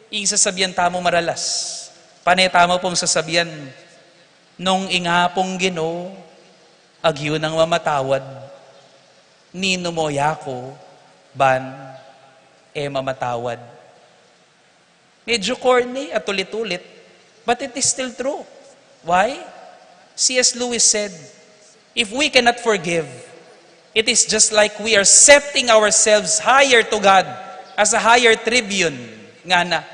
yung sasabihan tamo maralas. Panay tamo pong sasabihan, nung ingapong Ginoo, agyo nang mamatawad, nino mo yako, ban, mamatawad. Medyo corny at ulit-ulit, but it is still true. Why? C.S. Lewis said, if we cannot forgive, it is just like we are setting ourselves higher to God as a higher tribune. Nga na,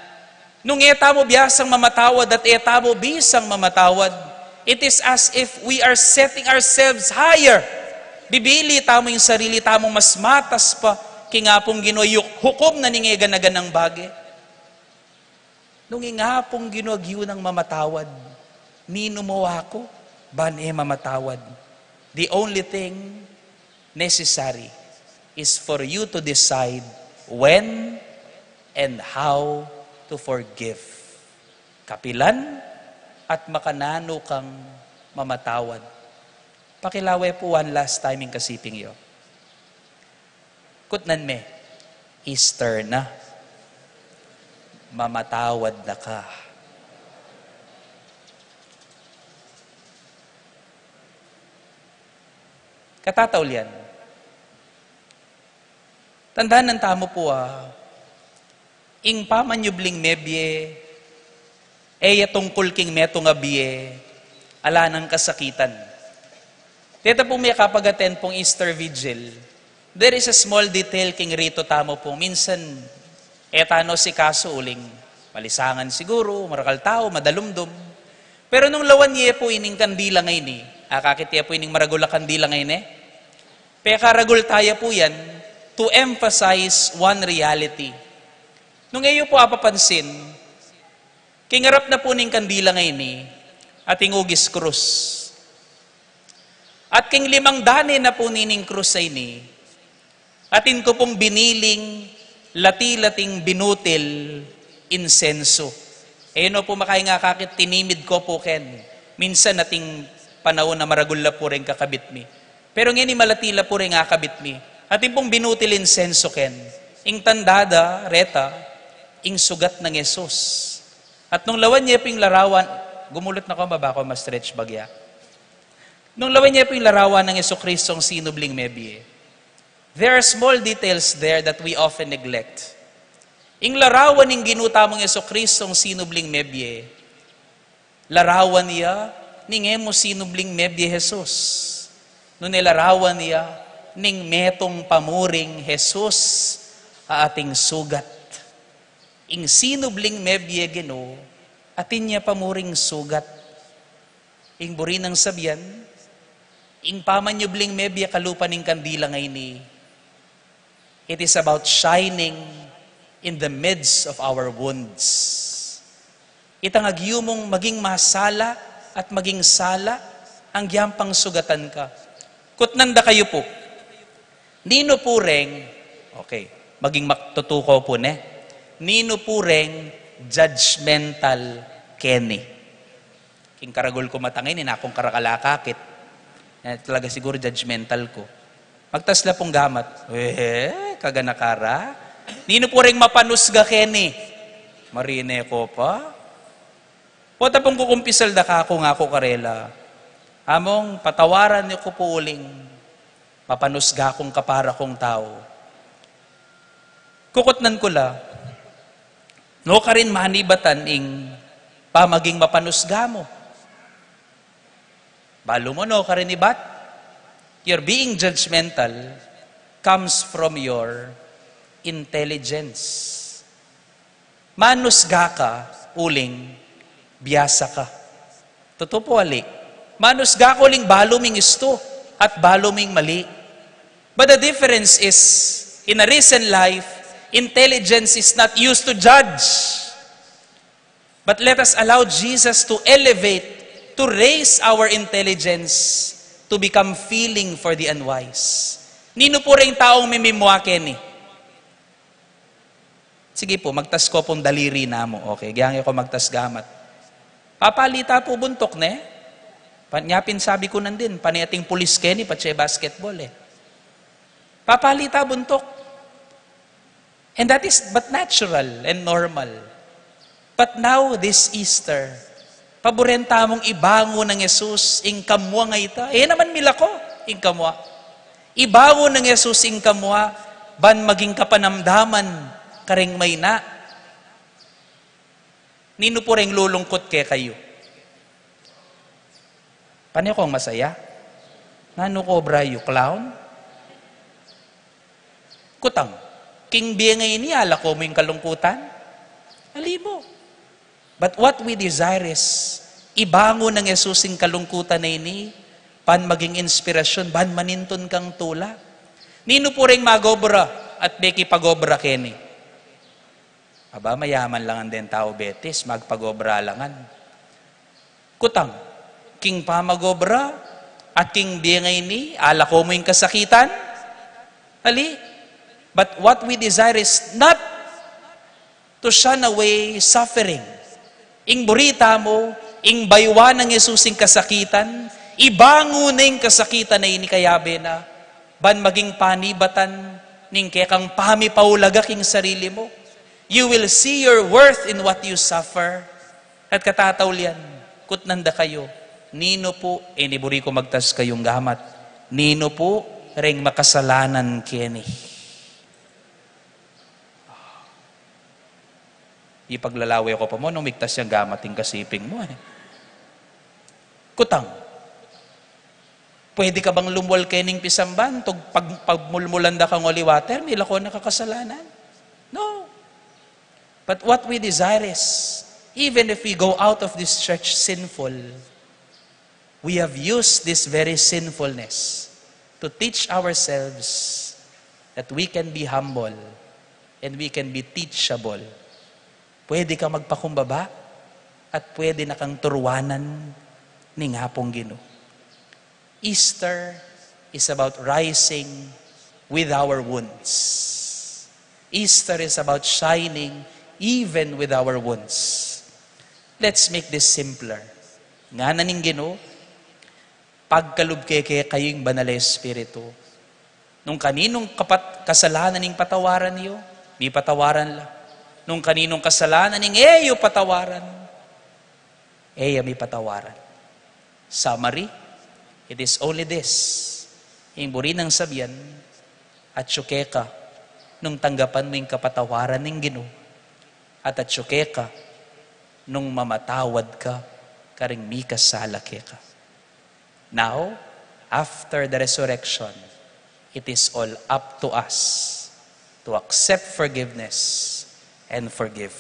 nung mo biyasang mamatawad at mo bisang mamatawad, it is as if we are setting ourselves higher. Bibili tamo yung sarili tamong mas matas pa, kingapong ginoyok, hukom na ningegan-agan ng bagay. Nung ingapong ginogyo ng mamatawad, nino mo ako, ban mamatawad. The only thing necessary is for you to decide when and how to forgive. Kapilan at makanano kang mamatawad. Pakilaway po one last time yung kasiping iyo. Kutnan me, Easter na. Mamatawad na ka. Katataulian. Tandaan ng tamo po ing pamanyubling mebye, tungkol king metong abiye, ala ng kasakitan. Teta po may kapagaten pong Easter Vigil, there is a small detail king rito tamo po. Minsan, etano si kaso uling, malisangan siguro, marakal tao, madalumdum. Pero nung lawan niya po ining kandila ngayon kakit niya po ining maragula kandila ngayon Pekaragul tayo po yan to emphasize one reality. Nung ngayon po apapansin, kingarap na po ning kandila ngayon ating ugis krus. At king 5 dani na po nining krus ay atin ko pong biniling lati-lating binutil insenso. No po makay nga kakit tinimid ko po ken. Minsan nating panahon na maragula po rin kakabit mi. Pero ngayon malatila po rin kakabit mi. Atin pong binutil insenso ken. Ing tandada, reta, ing sugat ng Yesus. At nung lawan niya po yung larawan, gumulot na ko, baba ko ma-stretch bagya. Nung lawan niya po yung larawan ng Yesu Kristong sinubling mebye, there are small details there that we often neglect. Ing larawan ng ginutamong Yesu Kristong sinubling mebye, larawan niya ning emo sinubling mebye Jesus. No nilarawan niya ning metong pamuring Jesus ating sugat. Ing sinubling mebye Ginoo, atin niya pamuring sugat. Ing buri ng sabyan, ing pamanyubling mebye kalupa ning kandila ngayon it is about shining in the midst of our wounds. Itang agyumong maging masala at maging sala ang giyampang sugatan ka. Kutnanda kayo po. Nino pureng, okay, maging maktutuko po nino pureng judgmental keni. King karagol ko matangin, akong karakalakakit. Talaga siguro judgmental ko. Magtasla pong gamat. Kaganakara. Nino po rin mapanusga keni. Marine ko pa. O tapong kukumpisal da ka ako nga ako karela. Among patawaran niyo ko po uling, papanusga kong kapara kong tao. Kukutnan ko la, no ka rin manibatan ing pamaging mapanusga mo. Balo mo no ka rin ibat. Your being judgmental comes from your intelligence. Manusga ka, uling, biyasa ka. Totoo po, alik. Manusga ko uling baluming isto at baluming mali. But the difference is, in a recent life, intelligence is not used to judge. But let us allow Jesus to elevate, to raise our intelligence to become feeling for the unwise. Nino po rin taong mimimwaken eh. Sige po, magtas ko pong daliri na mo. Okay, gayang ko magtas gamat. Papalita po buntok ne. Panyapin sabi ko nandin, paniating pulis keni, patse basketball eh. Papalita buntok. And that is but natural and normal. But now, this Easter, paborenta mong ibango ng Jesus, ing kamwa nga ita. Eh naman mila ko, ing kamwa. Ibango ng Jesus, ing kamwa, ban maging kapanamdaman, karing may na. Nino po rin lulungkot kay kayo. Paano kong masaya? Nano ko, brayo, clown? Kutang. King biya ngayon niya, ala ko mo yung kalungkutan? Alibo. But what we desire is, ibango ng Jesus yung kalungkutan na ini, pan maging inspirasyon, ban maninton kang tula. Nino po rin magobra at beki pagobra keni. Aba, mayaman lang ang den tao betis, magpagobra langan. Kutang, king pamagobra, at king biyangay ni, ala ko mo yung kasakitan. Ali, but what we desire is not to shun away suffering. Ing burita mo, ing baywan ng Jesus yung kasakitan, ibango na yung kasakitan na ini kayabe na, ban maging panibatan, ning kekang pami paulaga king sarili mo. You will see your worth in what you suffer. At katataulian, kutnanda kayo, nino po, iniburi ko magtas kayong gamat, nino po, ring makasalanan kini. Ipaglalawi ako pa mo, nung migtas yung gamat yung kasiping mo eh. Kutang, pwede ka bang lumwal kening pisamban, tog pagmulmulanda kang holy water, may lako nakakasalanan? No. But what we desire is, even if we go out of this church sinful, we have used this very sinfulness to teach ourselves that we can be humble and we can be teachable. Pwede ka magpakumbaba at pwede na kang turuanan ni ngapong Ginoo. Easter is about rising with our wounds. Easter is about shining even with our wounds. Let's make this simpler. Nga naning Ginoo, pagkalubkeke kayong banal na Espiritu. Nung kaninong kasalanan ning patawaran niyo, may patawaran la. Nung kaninong kasalanan ning eyo patawaran, eya may patawaran. Summary, it is only this. Yung buri ng sabyan, at syukeka, nung tanggapan mo yung kapatawaran ng Ginoo, at syukeka, nung mamatawad ka, karing mikas sa halake ka. Now, after the resurrection, it is all up to us to accept forgiveness and forgive.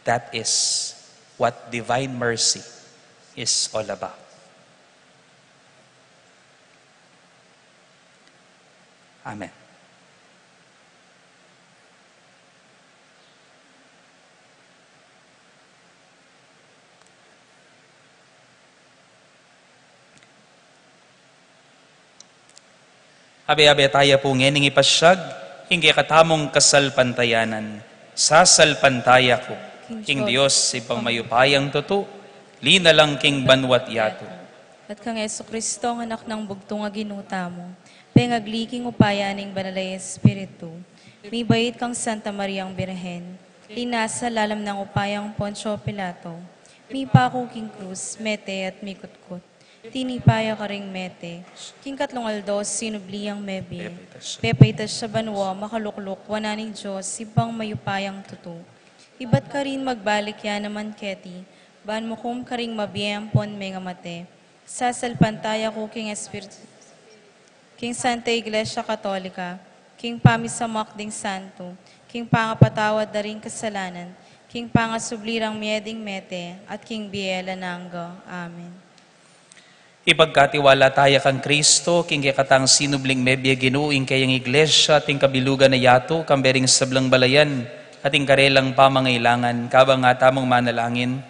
That is what divine mercy is all about. Amen. Abe-abe tayo po ngening ipasyag, hingi katamong kasalpantayanan, sasalpantaya ko, king Diyos, ipang mayupayang tuto, lina lang king banwat yato. At kang Yesu Kristo, ang anak ng bugtong nga ginuta mo, pengagliking upaya ning banalay Espiritu, may bayit kang Santa Mariang Birhen, Linasa lalam ng upayang Poncio Pilato. Mi pako king krus, mete at mikutkot. Tinipaya ka ring mete. King katlong aldos, sinubliyang mebe. Pepaitas sa banwa, makalukluk, wananing Diyos, sipang mayupayang tuto. Iba't ka rin magbalik yan naman keti. Ban mo kum ka ring mabiyempon may ngamate. Sasalpantaya ko king Espiritu. King Santa Iglesia Katolika. King pamisamak ding santo. King pangapatawad na rin kasalanan. King pangasublirang mieding mete. At King Biela Nangga. Amen. Ipagkatiwala tayo kang Kristo, king katang sinubling mebye ginuing kayang iglesia, ting kabilugan na yato, kambering sablang balayan, ating karelang pamangailangan, kabang nga tamong manalangin.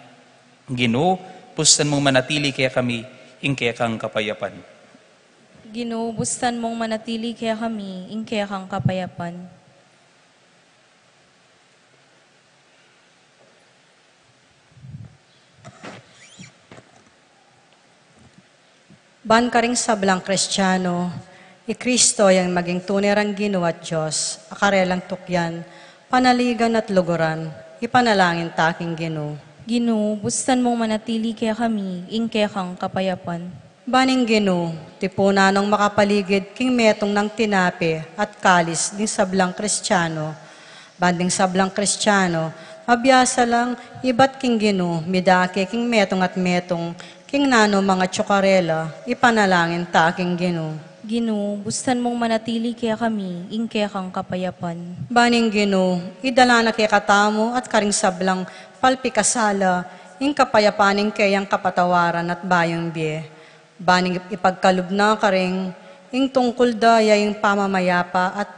Ginu, pustan mong manatili kaya kami, ing kaya kang kapayapan. Ginoo, bustan mong manatili kaya kami, ing kaya kang kapayapan. Ban ka ring sablang Kristiyano, Kristo yang maging tunirang Ginoo at Diyos, akarelang tukyan, panaligan at luguran, ipanalangin taking Ginoo. Ginoo, bustan mong manatili kaya kami, ing kaya kang kapayapan. Baning Ginoo, tipuna ng makapaligid king metong ng tinapi at kalis din sablang Kristiyano. Banding sablang Kristiyano, mabiyasa lang iba't king Ginoo, midake king metong at metong, king nano mga tsukarela, ipanalangin taking Ginoo. Ginoo, bustan mong manatili kaya kami, ing kaya kang kapayapan. Baning Ginoo, idala na kay katamo at karing sablang palpikasala, ing kapayapaning kayang kapatawaran at bayang biye. Baning ipagkalub na karing, ing tungkol daya ing pamamayapa at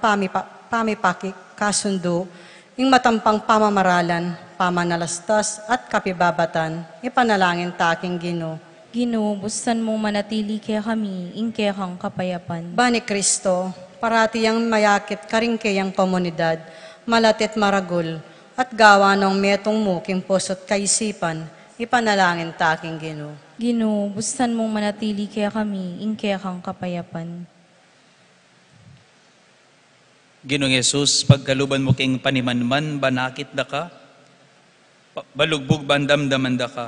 pamipaki kasundo, ing matampang pamamaralan, pamanalastas at kapibabatan, ipanalangin taking Ginoo. Ginoo, bustan mong manatili kaya kami, ing kaya kang kapayapan. Bani Kristo, parati yang mayakit karing kayang komunidad, malatit maragul, at gawa ng metong mo king pusot kaisipan, ipanalangin taking Ginoo. Ginoo, bustan mong manatili kaya kami, ing kaya kang kapayapan. Ginoong Yesus, pagkaluban mo king panimanman, banakit da ka, balugbog bandamdaman da ka,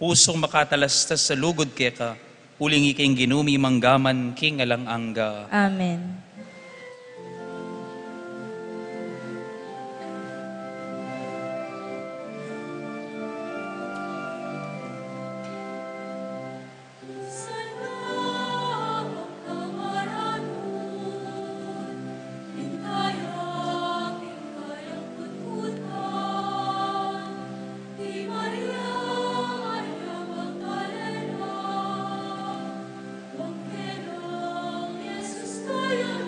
pusong makatalastas sa lugod kaya ka, uling iking ginumi manggaman king alang angga. Amen. Yesus kaya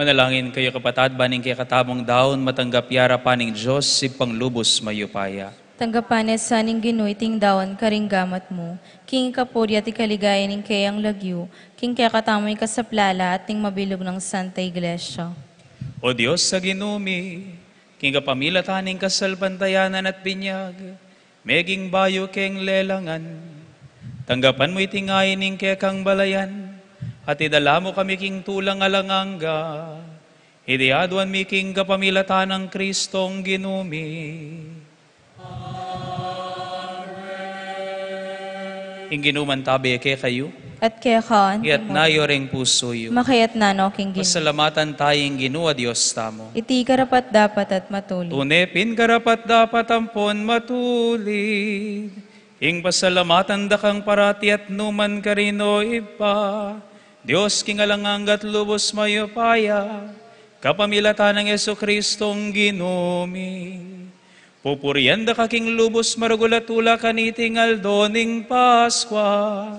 Manalangin kayo kapatad, baning kay katamong daon, matanggap yara paning Diyos, si panglubos mayupaya. Tanggapanes sa ning ginuiting dawan karing gamat mo, king kapuri at ikaligaya ning kayang lagyo, king kaya katamoy kasaplala at ting mabilog ng Santa Iglesia. O Diyos sa ginumi, king kapamilataning kasalbantayanan at binyag, meging bayo keng lelangan, tanggapan mo itingayin ning kekang balayan, at idala mo kami king tulang alanganga, idiaduan mi king kapamilatan ng Kristong ginumi. Inginuman tabi ke kayo, At kaya kaan, iyat nayo ring puso yo. makayat na no king ginu. Pasalamatan tayong ginua Diyos tamo. Iti karapat dapat at matuli. Tunepin karapat dapat ampon matulid. Ing pasalamatan dakang parati at numan karino ipa. Diyos king alanganggat lubos mayupaya. Kapamilatan ng Yesu Kristong ginumi. Pupurian da kaking lubos marugulatula kaniting aldoning Paskwa.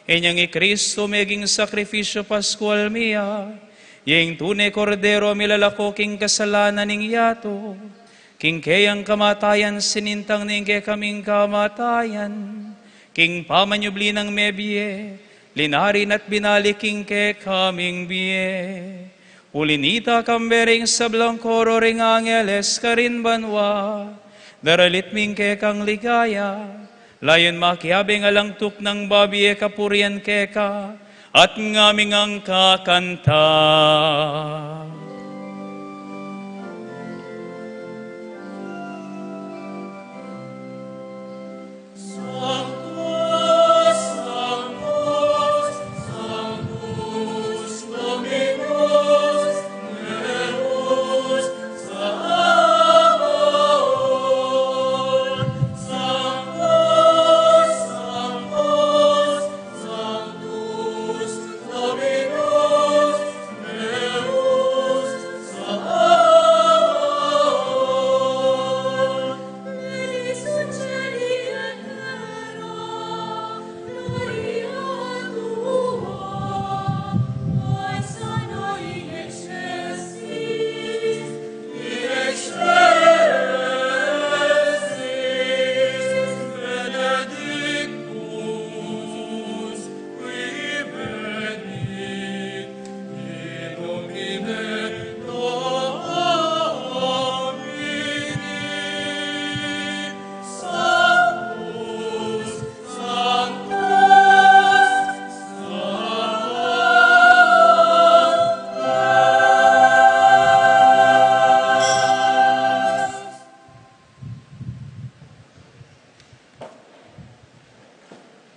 Inyang Kristo meging sakrifisyo Paskual miya. Yang tunay kordero milalako king kasalanan ning yato. King kayang kamatayan sinintang ning kay kaming kamatayan. King pamanyubli ng mebye. Linarin at binalik king kay kaming biye. Ulinita kambering sa blangkoro ring angeles karin banwa. Daralit ming kekang ligaya, layon makiabing alangtuk ng babiye kapurian keka, at ngaming ang kakanta.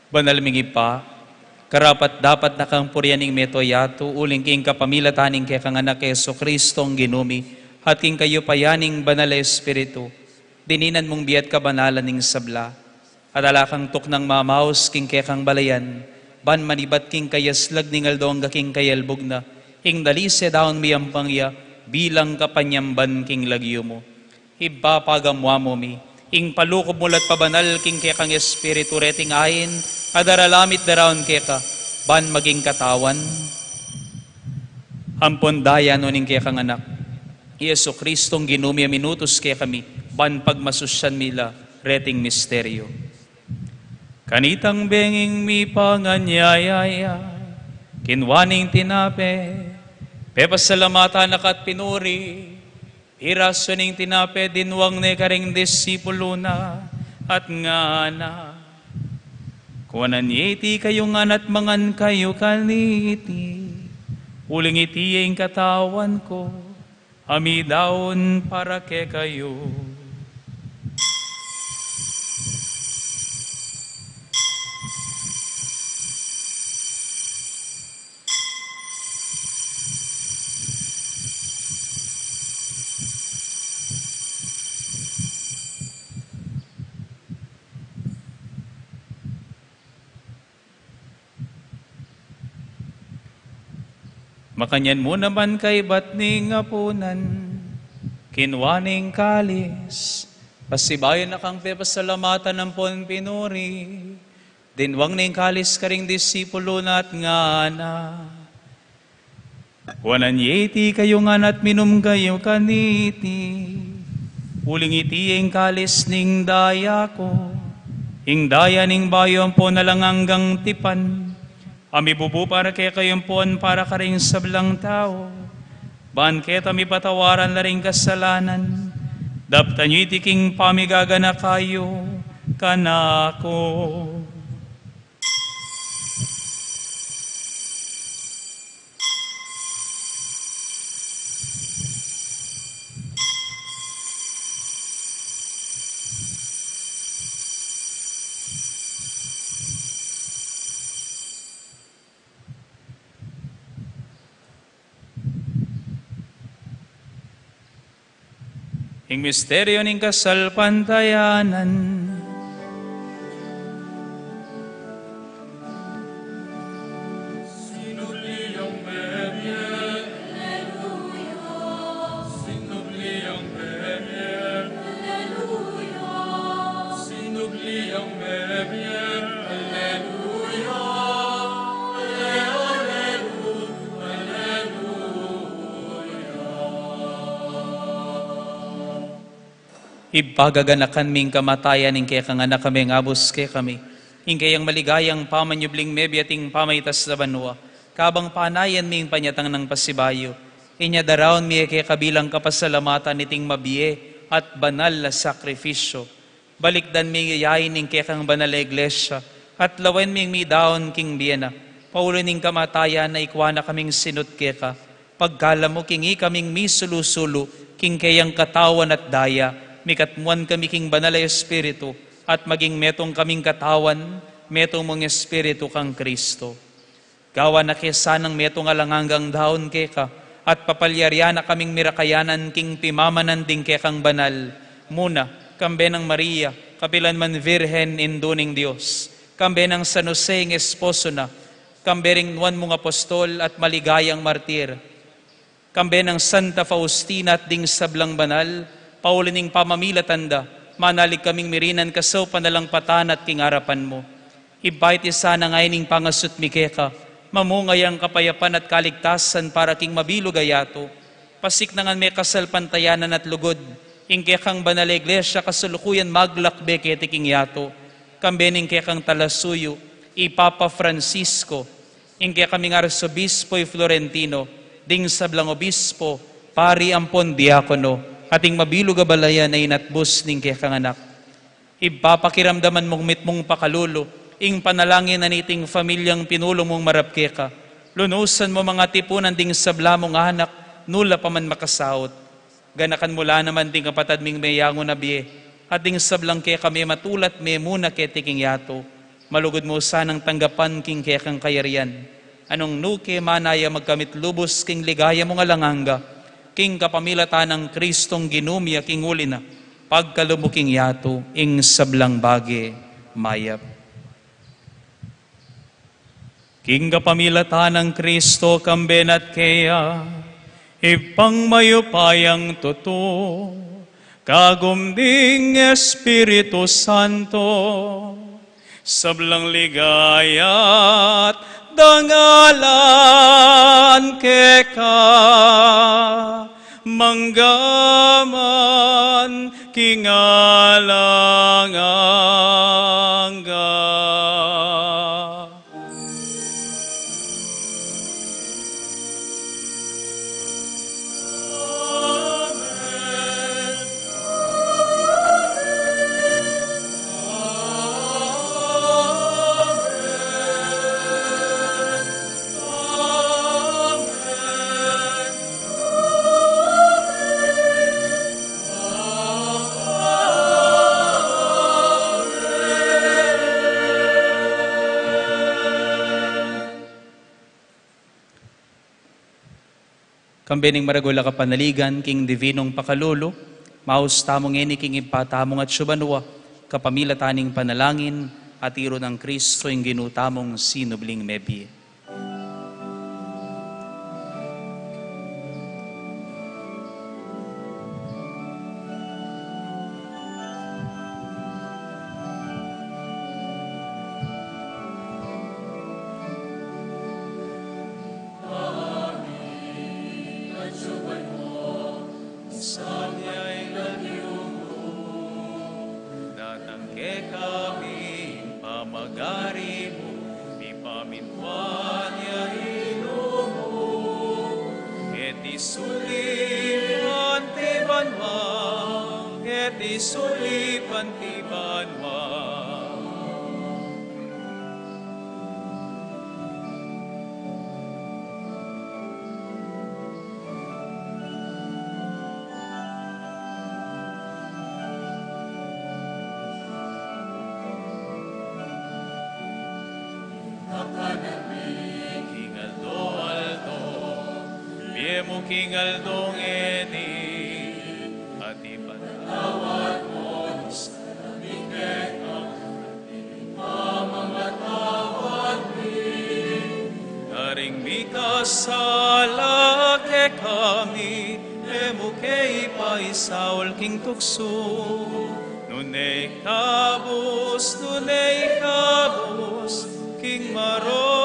Banalmingi pa, karapat dapat nakang puryaning metoyato, uling king kapamilataning kay kanganak Yesu Kristong ginumi, at king kayo payaning banal Espiritu, dininan mong biat kabanalan ning sabla, at alakang tuk ng mamaos king kay kang balayan, ban manibat king kayaslag ning aldong king kayalbog na, ing dalise daon miyampangya, bilang kapanyamban king lagyo mo. Ipapagamwa mo mi, ing palukob mulat pabanal king kay kang Espiritu reting ayin, adaralamit daraon keka, ban maging katawan. Ampon daya nuning kaya kang anak, Yesu Kristong ginumi minutos kaya kami, ban pagmasusyan mila, reting misteryo. Kanitang benging mi panganyayaya, kinwaning tinape, pepasalamatan nakat pinuri, irasyoning tinape, dinwang ne karing disipulo na, at nga na. Kuwanan iti kayong anat mangan kayo kaniti, uling iti ang katawan ko, amidaon para ke kayo. Makanyan mo naman kay batning apunan, kinwaning kalis, pasibayan na kang pepasalamatan ng pon pinuri, dinwang ning kalis karing disipulo na at nga na. Wanan iti kayo nga at minum kayo kaniti. Uling iti ang kalis ning daya ko. Ing daya ning bayon po na lang hanggang tipan. Ami bubu para kay kayon pon para ka rin sablang tao. Baan ket ami patawaran na rin kasalanan. Daptan nyo iti king pamigagana kayo kanako. Ing misteryo ning kasalpantayanan. Ipagaganakan ming kamatayan ing kaya kang anak kami ngabos kay kami. Ing kayang maligayang pamanyubling mebiating pamaytas sa banwa. Kabang panayan ming panyatang ng pasibayo. Inya daraon mi kay kabilang kapasalamatan niting mabiye at banal na sakripisyo. Balikdan ming yayain ing kaya kang banal na iglesia. At lawen ming mi daon king biyena. Paulo ning kamatayan na ikwana kaming sinut kaya. Pagkala mo kingi kaming mi sulu-sulu king kayang katawan at daya. Mikatmuan kami king banal na Espiritu at maging metong kaming katawan, metong mong Espiritu kang Kristo. Gawa na kesanang metong alanganggang daon keka at papalyarya na kaming mirakayanan king pimamanan ding kekang banal. Muna, kambe ng Maria, kapilan man Virhen induning Diyos. Kambe ng San Jose ng esposo na, kambe ring nuan mong apostol at maligayang martir. Kambe ng Santa Faustina at ding sablang banal, Paulining pamamilatanda, manalig kaming mirinan kasaw panalangpatan at kingarapan mo. Ibait isa na ngayning pangasut mikeka, mamungay ang kapayapan at kaligtasan para king mabilog ayato. Pasik nangan may kasalpantayanan at lugod, ingkekang banal iglesia kasulukuyan maglakbe kete king yato. Kambening kekang talasuyo, Ipapa Francisco, ingke kaming arsobispo Florentino, ding sablang obispo, pari ampon diakono, ating mabilog abalayan ay inatbus ning kekang anak. Ipapakiramdaman mong mitmong pakalulo, ing panalangin na niting familyang pinulong mong marapkeka. Lunusan mo mga tipunan ding sabla mong anak, nula pa man makasaot. Ganakan mula naman ding kapatad ming mayango na biye, at ding sablang keka may matulat may muna ketiking yato. Malugod mo sanang tanggapan king kekang kayarian. Anong nuke manaya magkamit lubos king ligaya mong alanganga, king kapamilata ng Kristong ginumya king uli na, pagkalumuking yato, ing sablang bage, mayap. King kapamilata ng Kristo kambenat kaya, ipangmayupayang totoo, kagumding Espiritu Santo, sablang ligayat, dangalan keka, manggaman kingalanganga. Kambening maragula kapanaligan, king divinong pakalulo, maus tamong eni king ipatamong at syubanwa, kapamilataning panalangin, at iro ng Kristo yung ginutamong sinubling mebi. isulipan ti banwa. King Aldong eni at ipatawad mo sa lamigay ang mamatawad mi. Naring mikas sa lake kami, emuke ipaisaol king tukso. Nunay kabus, king maro.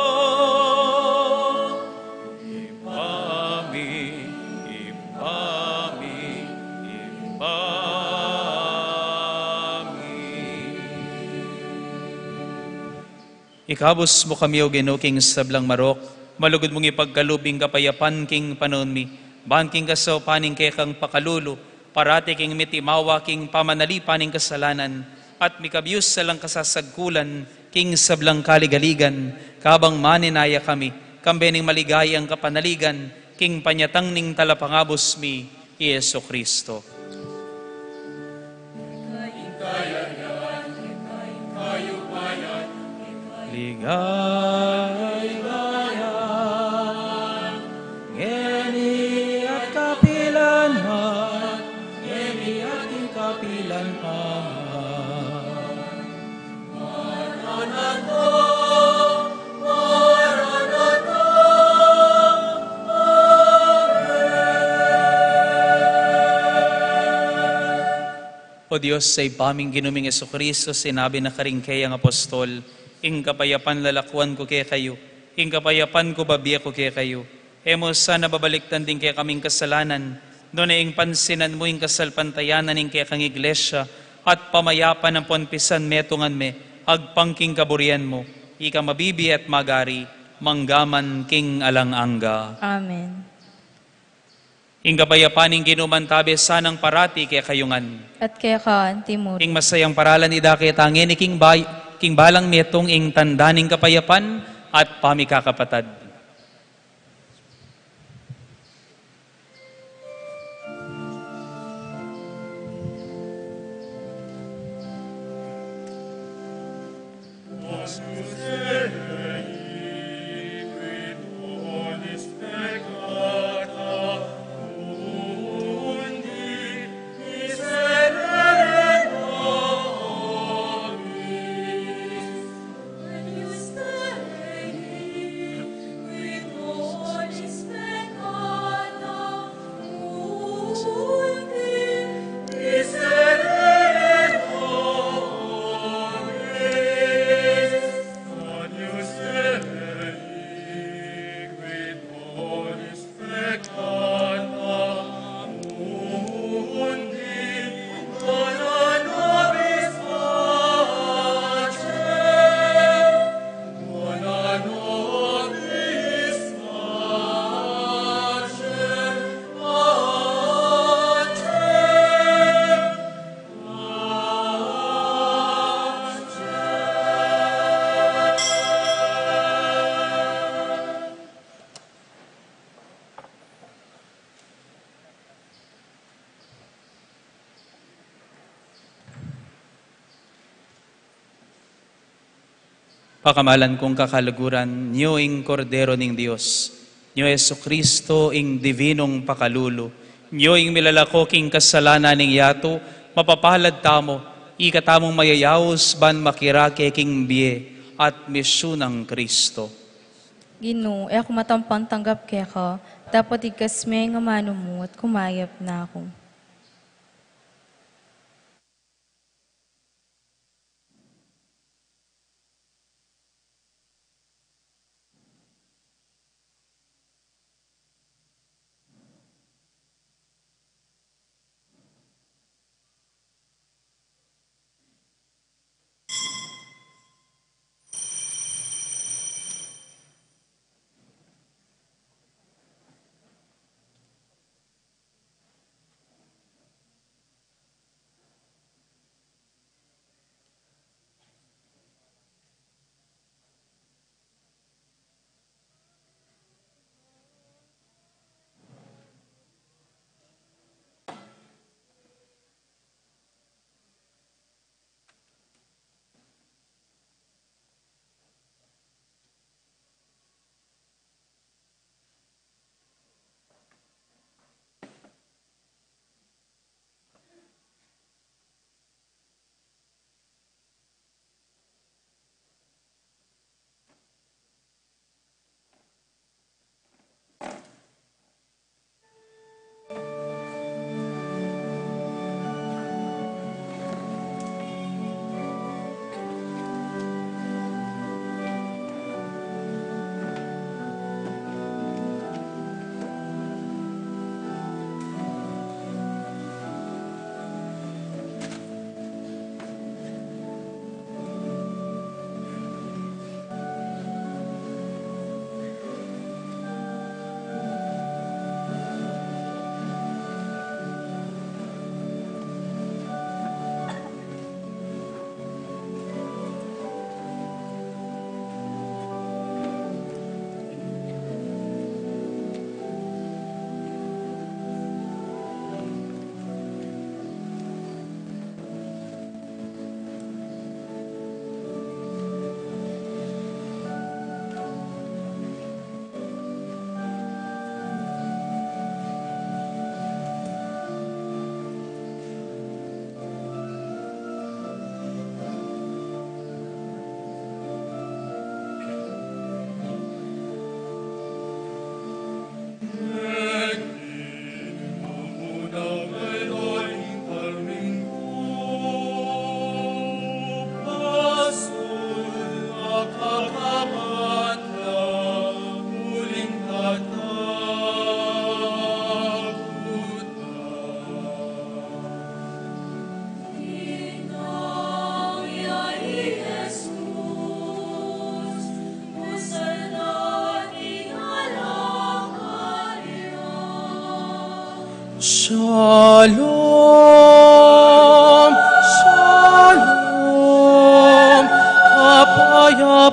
Ikabos mo kami o Ginoo king sablang marok, malugod mong ipagkalubing kapayapan king panon mi, banking kaso paning kay kang pakalulo, parati king mitimawa king pamanali paning kasalanan, at mikabiyos sa lang kasasagkulan king sablang kaligaligan, kabang maninaya kami, kambening maligayang kapanaligan, king panyatang ning talapangabos mi, Yeso Kristo. Ligayayan, ngeni at kapilan man, ngeni at kapilan pa. Maranatha, Maranatha, Amen. O Diyos, sa ipaming ginuming Jesucristo, sinabi na karingkay ang apostol, ing kapayapan lalakwan ko kaya kayo, ing kapayapan ko babiya ko kaya kayo. Emo sana babaliktan din kaya kaming kasalanan, doon na ing pansinan mo ing kasalpantayanan ing kaya kang iglesia, at pamayapan ng ponpisan metungan me, agpangking kaburian mo, ika mabibi at magari, manggaman king alang-angga. Amen. Ing kapayapan ing ginumantabe sanang parati kaya kayungan. At kaya ka, Timur. Ing masayang paralan ida kaya tangin, king balang metong ing tandaning kapayapan at pamikakapatad. Pakamalan kong kakalaguran, niyo ing kordero ning Dios, niyo Yesu Kristo ing divinong pakalulo, niyo ing milalako king kasalanan ning yato, mapapalad tamo, ikatamong mayayaos ban makirake king biye at misyon ng Kristo. Ginoo, ako matampang tanggap kaya ka, dapat ikas may nga mano mo at kumayap na ako. Shalom, shalom, kapayapaan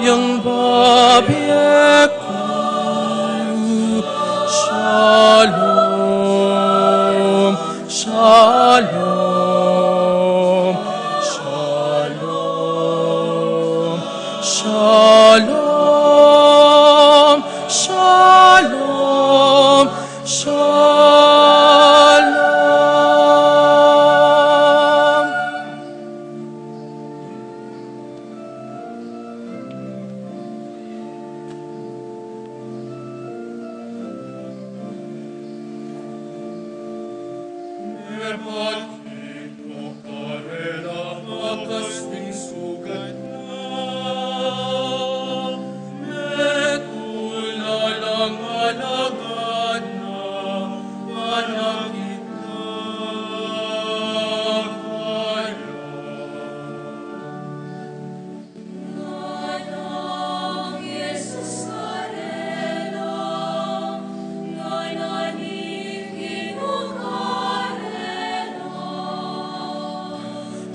yang babiekku. Shalom, shalom, shalom, shalom, shalom, shalom.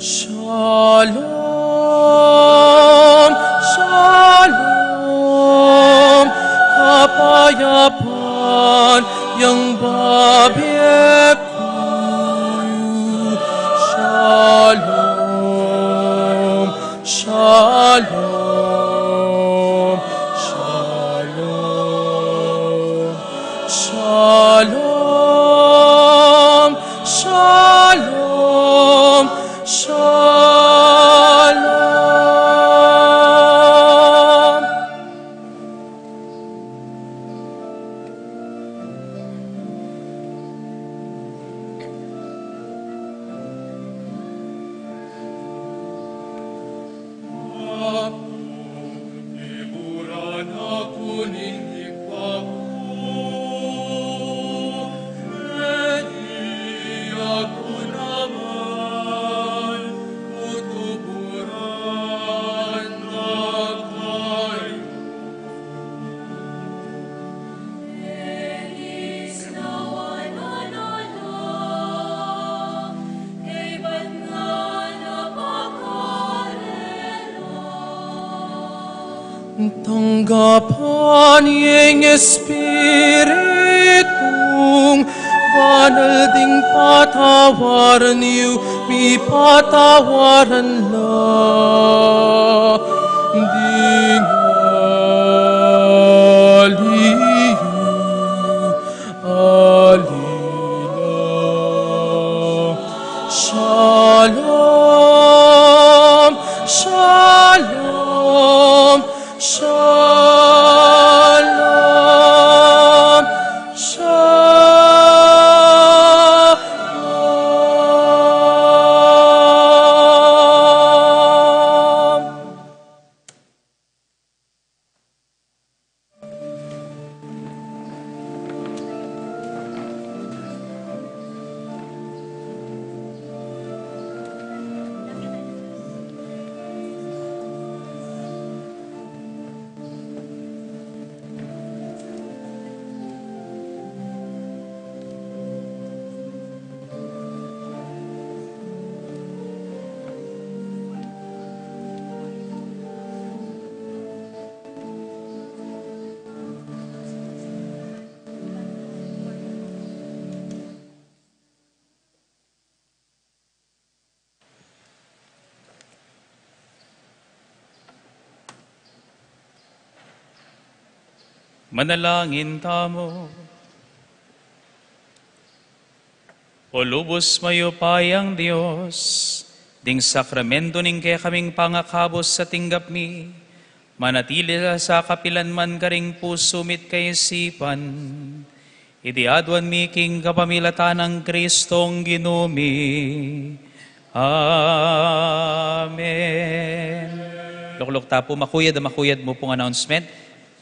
Shalom, shalom, kapayapaan yang babiekku. Shalom, shalom, shalom, shalom, shalom, shalom. Liburan ako ninyo ako naman tutuburan na kayo. Elis nawa nanalo, kay ba't nga napakarelo? Tanggapan iyong Espiritong banal ding patawaran niyo, mi patawaran la. Di alila. Shalom, shalom, shalom, shalom. Manalangin tamo. O lubos mayo payang Diyos, ding sakramento ning kaya kaming pangakabos sa tinggap mi, manatili sa kapilan man karing puso mit kay sipan, idiadwan mi king kapamilatan ng Kristong ginumi. Amen. Lukluk tapo, makuyad mo pong announcement.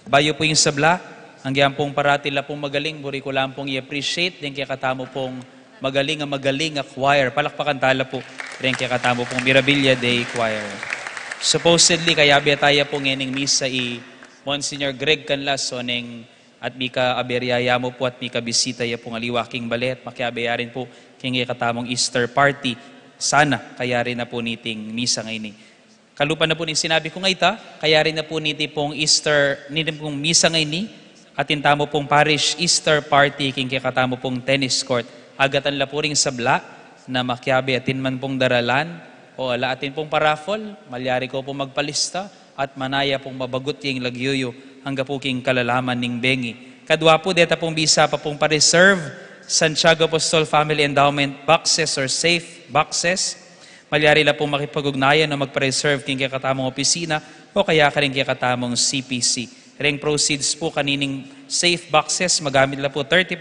Bayo po yung sabla, ang giyang pong paratila pong magaling, buri ko lang pong i-appreciate, din kaya katamo pong magaling a choir. Palakpakan tala po, rin kaya katamo pong Mirabilia Day Choir. Supposedly, kaya biya tayo pong ining misa Monsignor Greg Canlas, o ning at mika aberyaya mo po at mika bisita ya pong aliwaking balet, makiabayarin po king katamong Easter party. Sana kaya rin na po niting misa ngayon. Kalupa na po ni sinabi ko ngayta, kaya rin na po niti pong Easter, niti pong misa ngayon at intamo pong parish Easter party king katamo pong tennis court. Agatan la po ring sabla na makiabe atin man pong daralan o ala atin pong paraffol, malyari ko pong magpalista at manaya pong mabagot yung lagyuyo hangga po king kalalaman ning bengi. Kadwa po deta pong bisa pa pong pa-reserve Santiago Apostol Family Endowment boxes or safe boxes. Malyari la pong makipag-ugnayan na magpa-reserve king katamong opisina o kaya ka rin katamong CPC. Ring proceeds po kanining safe boxes, magamit la po 30%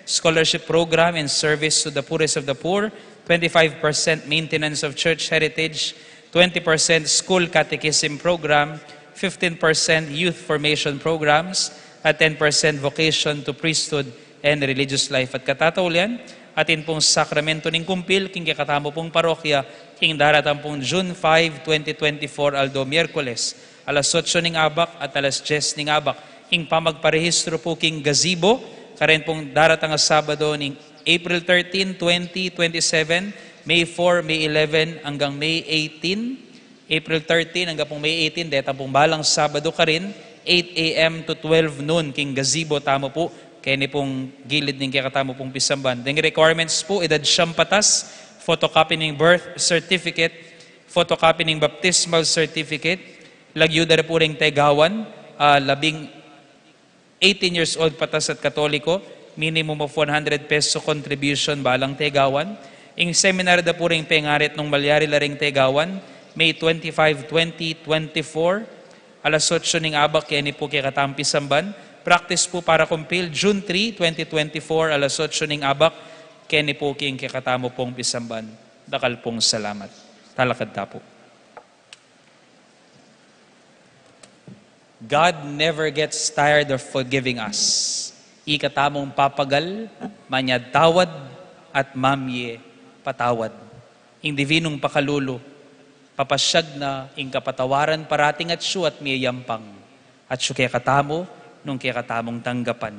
scholarship program and service to the poorest of the poor, 25% maintenance of church heritage, 20% school catechism program, 15% youth formation programs, at 10% vocation to priesthood and religious life. At katataulian, atin pong sakramento ng kumpil, king katamo pong parokya, king daratang pong June 5, 2024, aldo Miyerkules, alas 8 ng abak at alas 10 ng abak, king pamagparehistro po king gazebo, karen pong daratang Sabado ng April 13, 2027, May 4, May 11 hanggang May 18, April 13 hanggang pong May 18, deta pong balang Sabado ka rin, 8 a.m. to 12 noon, king gazebo, tamo po, kaya ni pong gilid ng kaya katamo pong pisamban. Deng requirements po, edad siyam patas, photocopy ng birth certificate, photocopy ng baptismal certificate, lagyuda rin po rin tegawan, 18 years old patas at katoliko, minimum of 100 peso contribution balang tegawan. Ing seminar da po rin pengarit nung malyari la ring tegawan, May 25, 2024, alas 8 ng abak, kaya ni po kaya katampi samban. Practice po para kumpil, June 3, 2024, alas 8 ng abak, kaya ni po kaya katamo pong pisamban. Dakal pong salamat. Talakad ta po. God never gets tired of forgiving us. Ikatamong papagal, manyad tawad, at mamye patawad. Ing divinong pakalulo, papasyag na ing kapatawaran parating at siyo at miyayampang. At siyo kaya katamo, nung kaya katamong tanggapan,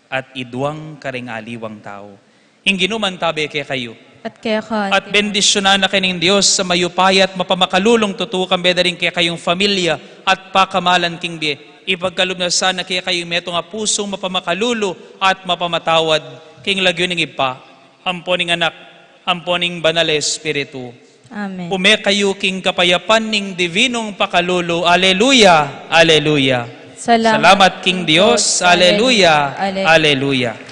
at idwang karing aliwang tao. Ing ginuman tabi kaya kayo, At kaya ka, at bendisyonan na kining Diyos sa mayupay at mapamakalulong tutukan beda rin kaya kayong familia at pakamalan king biye. Ipagkalub na sana kaya kayong meto nga pusong mapamakalulo at mapamatawad king lagyo ning ipa. Amponing anak, amponing banal espiritu. Amen. Ume kayo king kapayapan ning divinong pakalulo. Aleluya, aleluya. Salamat king Diyos. Aleluya, aleluya.